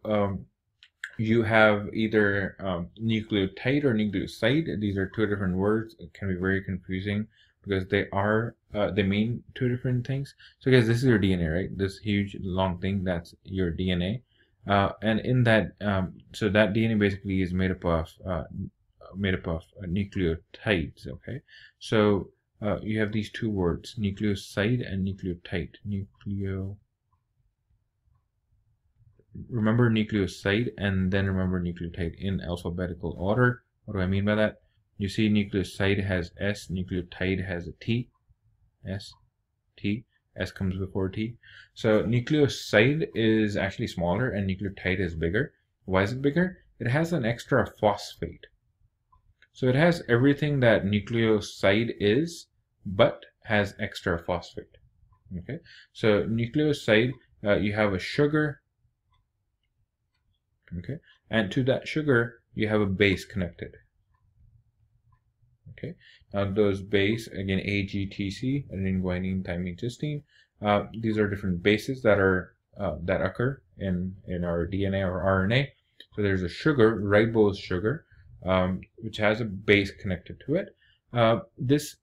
you have either nucleotide or nucleoside. These are two different words. It can be very confusing because they mean two different things. So guys, this is your DNA, right? This huge long thing, that's your DNA. And in that, so that DNA basically is made up of nucleotides. Okay, so you have these two words, nucleoside and nucleotide. Remember nucleoside and then remember nucleotide in alphabetical order. What do I mean by that? You see nucleoside has S, nucleotide has a T, S, T. S comes before T. So nucleoside is actually smaller and nucleotide is bigger. Why is it bigger? It has an extra phosphate. So it has everything that nucleoside is, but has extra phosphate. Okay. So nucleoside, you have a sugar. Okay. And to that sugar, you have a base connected. Okay. Now those base, again, AGTC, adenine, guanine, thymine, cysteine. These are different bases that occur in our DNA or RNA. So there's a sugar, ribose sugar, which has a base connected to it. This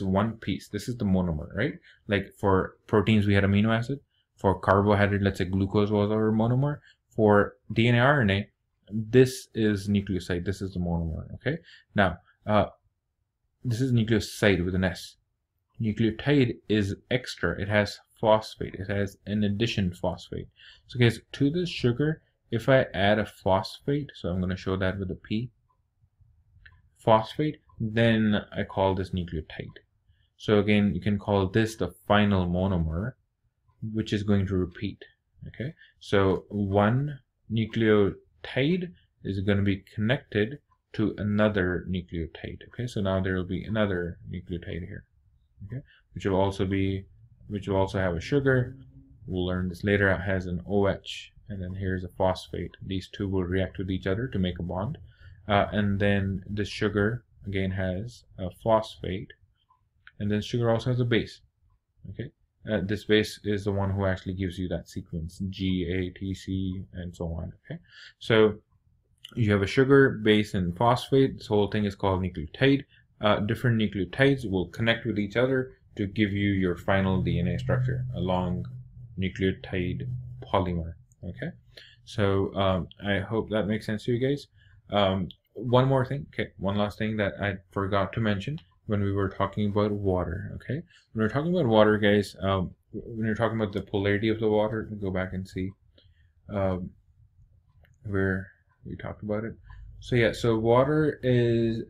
one piece, this is the monomer, right? Like for proteins, we had amino acid. For carbohydrate, let's say glucose was our monomer. For DNA, RNA, this is nucleoside. This is the monomer. Okay. Now, this is nucleoside with an S. Nucleotide is extra. It has phosphate. It has an addition phosphate. So guys, to this sugar, if I add a phosphate, so I'm going to show that with a P, phosphate, then I call this nucleotide. So again, you can call this the final monomer, which is going to repeat. Okay, so one nucleotide is going to be connected to another nucleotide. Okay, so now there will be another nucleotide here. Okay, which will also have a sugar. We'll learn this later. It has an OH, and then here's a phosphate. These two will react with each other to make a bond, and then the sugar again has a phosphate, and then sugar also has a base. Okay. This base is the one who actually gives you that sequence, G, A, T, C, and so on. Okay, so you have a sugar, base, and phosphate. This whole thing is called nucleotide. Different nucleotides will connect with each other to give you your final DNA structure, a long nucleotide polymer. Okay, so I hope that makes sense to you guys. One more thing, okay, one last thing that I forgot to mention when we were talking about water, okay? When we're talking about water, guys, when you're talking about the polarity of the water, go back and see where we talked about it. So yeah, so water is,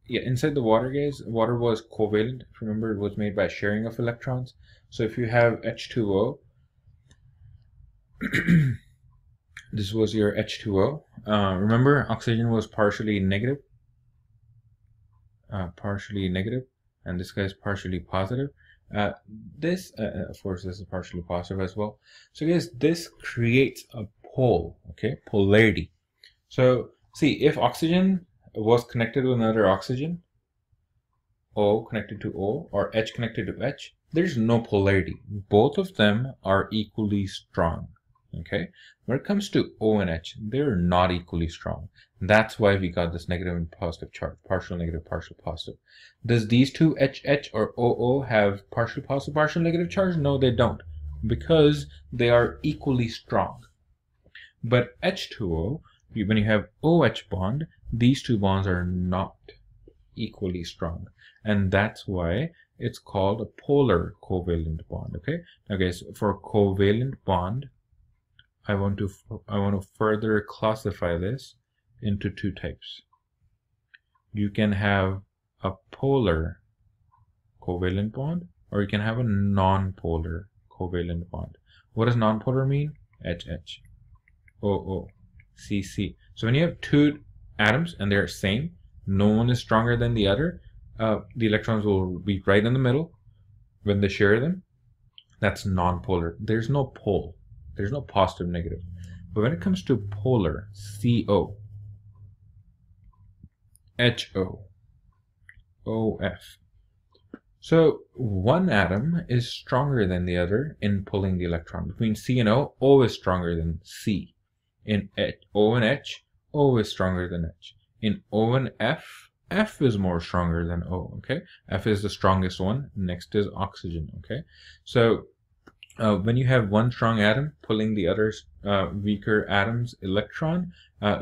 yeah, inside the water, guys, water was covalent. If you remember, it was made by sharing of electrons. So if you have H2O, this was your H2O. Remember, oxygen was partially negative, and this guy is partially positive. This, of course, this is partially positive as well. So guys, this creates a pole, okay, polarity. So see, if oxygen was connected with another oxygen, O connected to O, or H connected to H, there's no polarity. Both of them are equally strong. Okay, when it comes to O and H, they're not equally strong. That's why we got this negative and positive charge, partial negative, partial positive. Does these two HH or OO have partial positive, partial negative charge? No, they don't, because they are equally strong. But H2O, when you have OH bond, these two bonds are not equally strong, and that's why it's called a polar covalent bond. Okay, now guys, for covalent bond, I want to further classify this into two types. You can have a polar covalent bond, or you can have a non-polar covalent bond. What does non-polar mean? HH, OO, CC. So when you have two atoms and they're same, no one is stronger than the other, the electrons will be right in the middle when they share them. That's non-polar. There's no pole. There's no positive, negative. But when it comes to polar, CO, HO, OF. So one atom is stronger than the other in pulling the electron. Between C and O, O is stronger than C. In O and H, O is stronger than H. In O and F, F is more stronger than O, okay? F is the strongest one. Next is oxygen, okay? So when you have one strong atom pulling the other weaker atom's electron,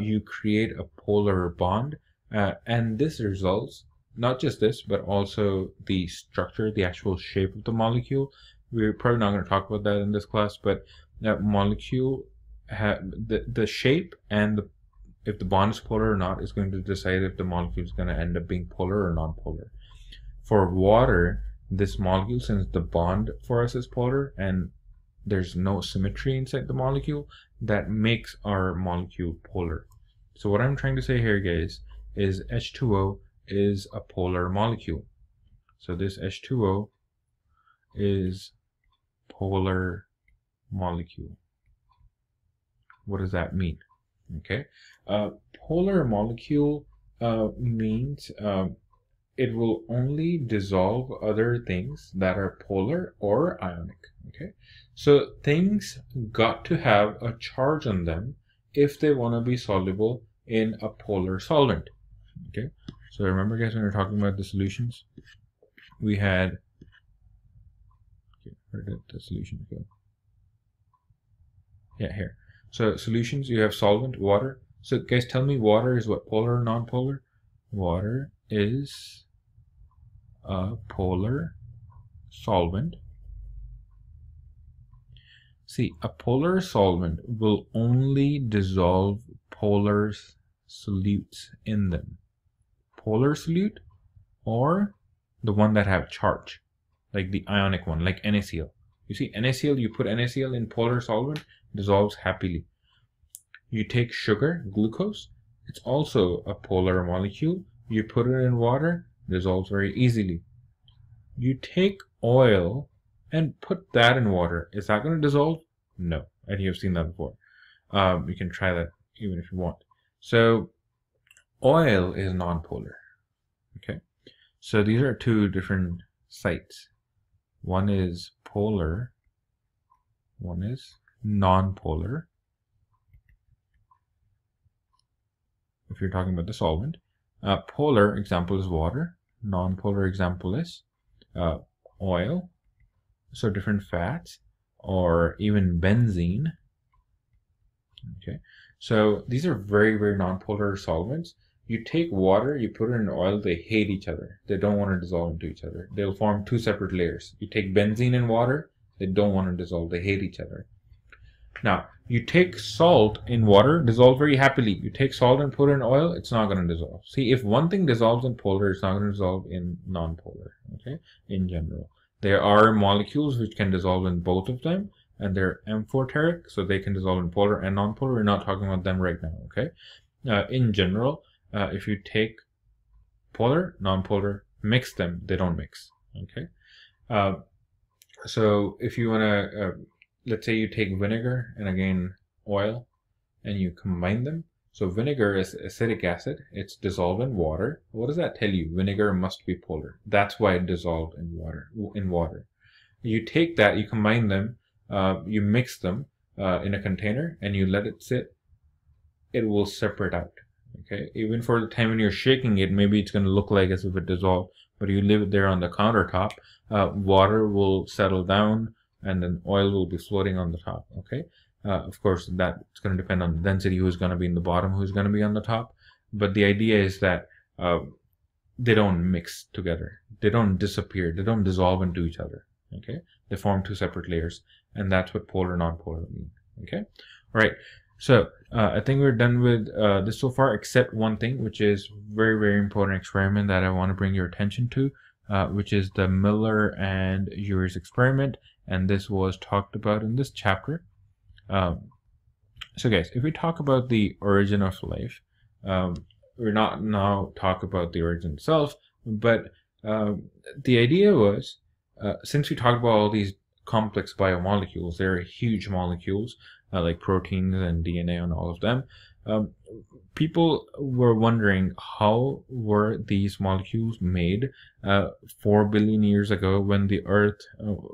you create a polar bond, and this results, not just this, but also the structure, the actual shape of the molecule. We're probably not going to talk about that in this class, but that molecule, the shape and if the bond is polar or not is going to decide if the molecule is going to end up being polar or non-polar. For water, this molecule, since the bond for us is polar and there's no symmetry inside the molecule, that makes our molecule polar. So what I'm trying to say here, guys, is H2O is a polar molecule. So this H2O is polar molecule. What does that mean? Okay, polar molecule means it will only dissolve other things that are polar or ionic. Okay, so things got to have a charge on them if they want to be soluble in a polar solvent. Okay, so remember, guys, when we were talking about the solutions, we had, okay, where did the solution go? Yeah, here. So solutions, you have solvent, water. So guys, tell me, water is what, polar or non-polar? Water is a polar solvent. See, a polar solvent will only dissolve polar solutes in them. Polar solute, or the one that have charge, like the ionic one, like NaCl. You see, NaCl, you put NaCl in polar solvent, dissolves happily. You take sugar, glucose, it's also a polar molecule. You put it in water, dissolves very easily. You take oil and put that in water. Is that going to dissolve? No. And you've seen that before. You can try that even if you want. So oil is non-polar. Okay. So these are two different sites. One is polar, one is non-polar. If you're talking about the solvent, polar example is water, non-polar example is oil, so different fats, or even benzene. Okay, so these are very, very nonpolar solvents. You take water, you put it in oil, they hate each other. They don't want to dissolve into each other. They'll form two separate layers. You take benzene and water, they don't want to dissolve. They hate each other. Now, you take salt in water, dissolve very happily. You take salt and put it in oil, it's not going to dissolve. See, if one thing dissolves in polar, it's not going to dissolve in non-polar, okay, in general. There are molecules which can dissolve in both of them, and they're amphoteric, so they can dissolve in polar and non-polar. We're not talking about them right now, okay? In general, if you take polar, non-polar, mix them, they don't mix, okay? So if you want to, let's say you take vinegar and again oil, and you combine them. So vinegar is acetic acid. It's dissolved in water. What does that tell you? Vinegar must be polar. That's why it dissolved in water. You take that, you combine them, you mix them in a container, and you let it sit. It will separate out. Okay, even for the time when you're shaking it, maybe it's going to look like as if it dissolved, but you leave it there on the countertop, water will settle down, and then oil will be floating on the top. Okay, of course that's going to depend on the density, who's going to be in the bottom, who's going to be on the top, but the idea is that they don't mix together, they don't disappear, they don't dissolve into each other. Okay, they form two separate layers, and that's what polar non-polar mean. Okay, all right. So I think we're done with this so far, except one thing, which is very, very important experiment that I want to bring your attention to, which is the Miller and Urey's experiment, and this was talked about in this chapter. So guys, if we talk about the origin of life, we're not now talk about the origin itself, but the idea was, since we talked about all these complex biomolecules, they're huge molecules, like proteins and DNA and all of them. People were wondering, how were these molecules made 4 billion years ago when the Earth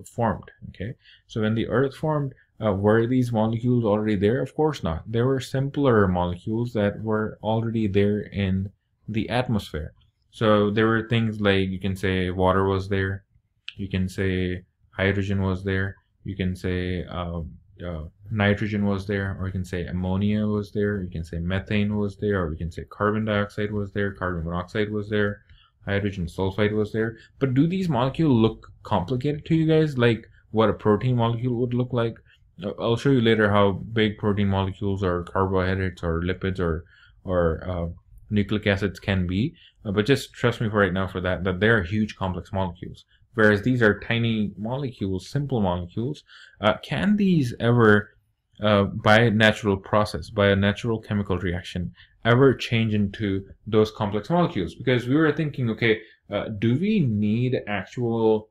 formed? Okay, so when the Earth formed, were these molecules already there? Of course not. There were simpler molecules that were already there in the atmosphere. So there were things like, you can say water was there, you can say hydrogen was there, you can say nitrogen was there, or you can say ammonia was there, you can say methane was there, or we can say carbon dioxide was there, carbon monoxide was there, hydrogen sulfide was there. But do these molecules look complicated to you guys, like what a protein molecule would look like? I'll show you later how big protein molecules or carbohydrates or lipids or nucleic acids can be, but just trust me for right now for that they're huge complex molecules, whereas these are tiny molecules, simple molecules. Can these ever, by a natural process, by a natural chemical reaction, ever change into those complex molecules? Because we were thinking, okay, do we need actual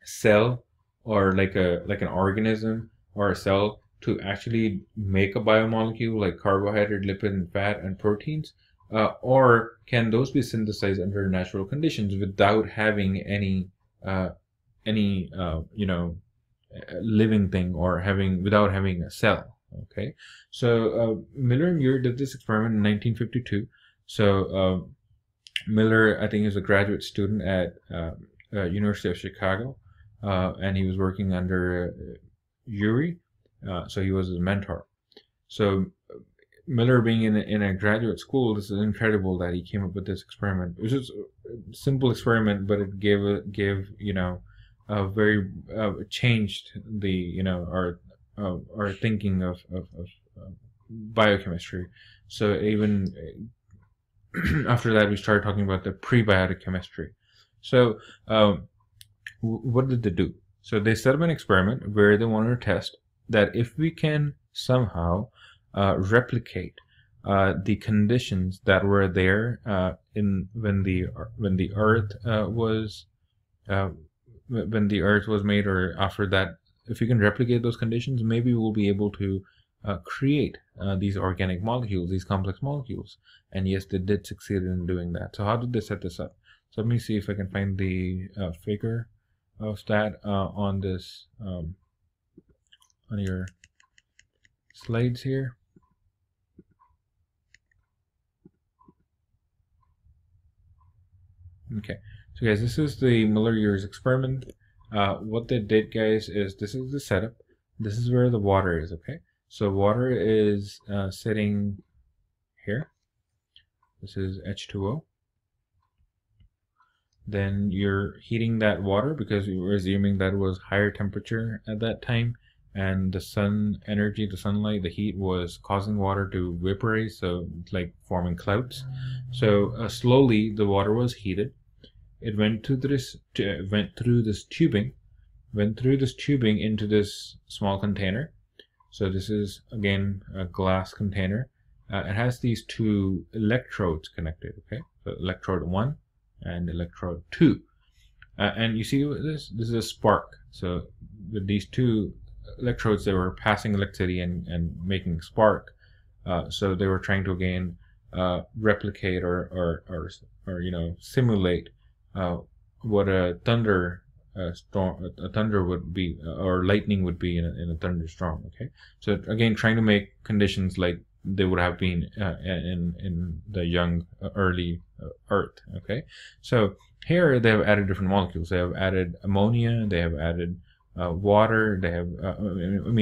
cell, or like an organism or a cell, to actually make a biomolecule like carbohydrate, lipid, and fat and proteins? Or can those be synthesized under natural conditions without having any living thing, or without having a cell? Okay, so Miller and Urey did this experiment in 1952. So Miller, I think, is a graduate student at University of Chicago, and he was working under Urey, so he was his mentor. So Miller, being in a graduate school, this is incredible that he came up with this experiment. It was just a simple experiment, but it gave a very changed the our thinking of biochemistry. So even after that, we started talking about the prebiotic chemistry. So what did they do? So they set up an experiment where they wanted to test that if we can somehow replicate the conditions that were there when the Earth was made, or after that, if we can replicate those conditions, maybe we'll be able to create these organic molecules, these complex molecules. And yes, they did succeed in doing that. So how did they set this up? So let me see if I can find the figure of that on this on your slides here. Okay, so guys, this is the Miller-Urey's experiment. What they did, guys, is this is the setup. This is where the water is. Okay, So water is sitting here. This is H2O. Then you're heating that water because we were assuming that it was higher temperature at that time, and the sun energy, the sunlight, the heat was causing water to vaporize, so it's like forming clouds. So slowly the water was heated. It went through this tubing into this small container. So this is again a glass container. It has these two electrodes connected. Okay, so electrode 1 and electrode 2. And you see this is a spark. So with these two electrodes, they were passing electricity and making spark. So they were trying to again replicate or simulate what a thunder thunder would be, or lightning would be in a thunderstorm. Okay, so again trying to make conditions like they would have been in the young early Earth. Okay, so here they have added different molecules. They have added ammonia. They have added water. They have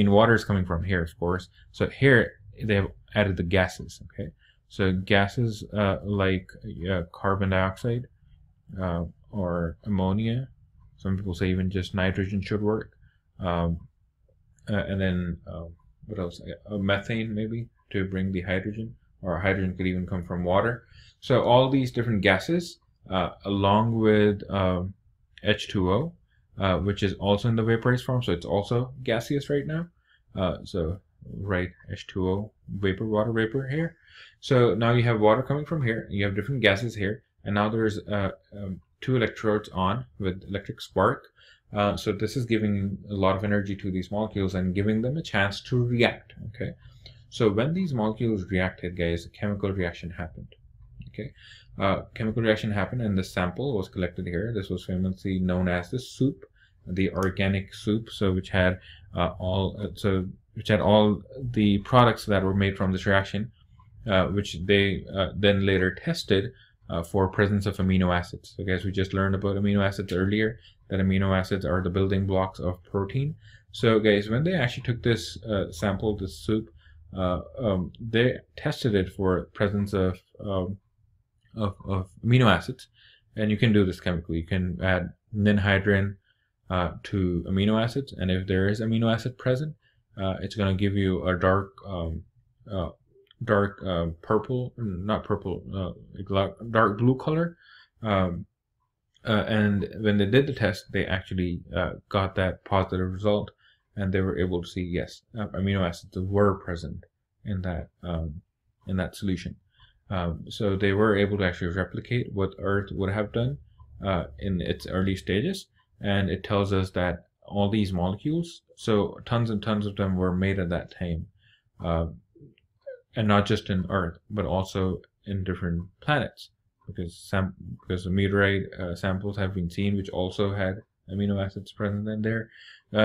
water is coming from here, of course. So here they have added the gases. Okay, so gases like carbon dioxide or ammonia. Some people say even just nitrogen should work. And then what else? Methane maybe to bring the hydrogen, or hydrogen could even come from water. So all these different gases, along with H2O, which is also in the vaporized form, so it's also gaseous right now. So write H2O vapor, water vapor here. So now you have water coming from here. You have different gases here, and now there's two electrodes on with electric spark. So this is giving a lot of energy to these molecules and giving them a chance to react. Okay, so when these molecules reacted, guys, a chemical reaction happened. Okay, chemical reaction happened, and the sample was collected here. This was famously known as the soup, the organic soup. So which had all the products that were made from this reaction, which they then later tested for presence of amino acids. So guys, we just learned about amino acids earlier, that amino acids are the building blocks of protein. So guys, when they actually took this sample, this soup, they tested it for presence of amino acids, and you can do this chemically. You can add ninhydrin to amino acids, and if there is amino acid present, it's going to give you a dark purple, not purple, dark blue color. And when they did the test, they actually got that positive result, and they were able to see, yes, amino acids were present in that solution. So they were able to actually replicate what Earth would have done in its early stages, and it tells us that all these molecules, so tons and tons of them, were made at that time. And not just in Earth, but also in different planets, because the meteorite samples have been seen, which also had amino acids present in there.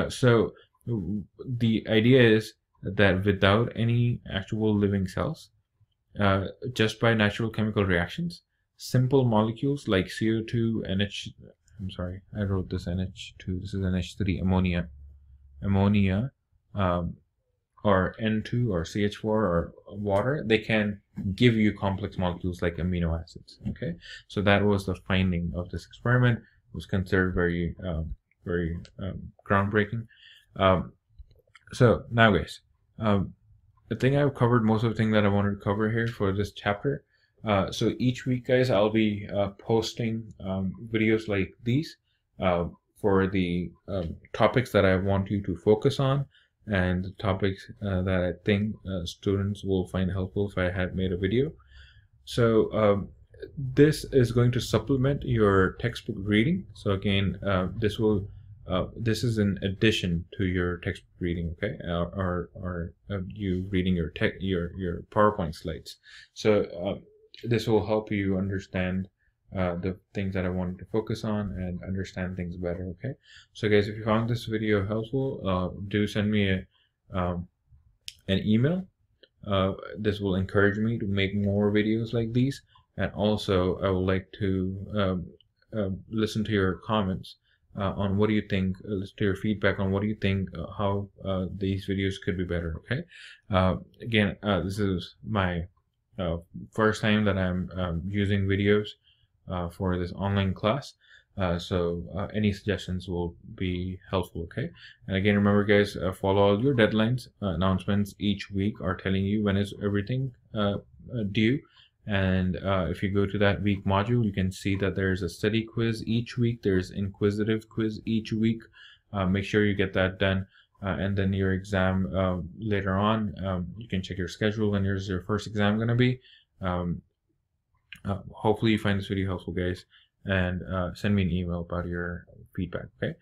So the idea is that without any actual living cells, just by natural chemical reactions, simple molecules like CO2, I'm sorry, I wrote this NH2. This is NH3, ammonia. Or N2 or CH4 or water, they can give you complex molecules like amino acids. Okay, so that was the finding of this experiment. It was considered very groundbreaking. So now, guys, I think I've covered most of the thing that I wanted to cover here for this chapter. So each week, guys, I'll be posting videos like these for the topics that I want you to focus on, and the topics that I think students will find helpful if I had made a video. So this is going to supplement your textbook reading. So again, this is in addition to your textbook reading, okay, or you reading your PowerPoint slides. So this will help you understand the things that I wanted to focus on and understand things better. Okay, so guys, if you found this video helpful, do send me an email. This will encourage me to make more videos like these, and also I would like to listen to your comments on what do you think. Let's do your feedback on what do you think, how these videos could be better. Okay. Again, this is my first time that I'm using videos for this online class. So any suggestions will be helpful. Okay. And again, remember guys, follow all your deadlines. Announcements each week are telling you when is everything due. And if you go to that week module, you can see that there's a study quiz each week. There's inquisitive quiz each week. Make sure you get that done. And then your exam later on, you can check your schedule when is your first exam going to be. Hopefully you find this video helpful, guys, and send me an email about your feedback. Okay.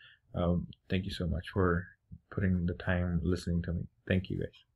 Thank you so much for putting the time listening to me. Thank you, guys.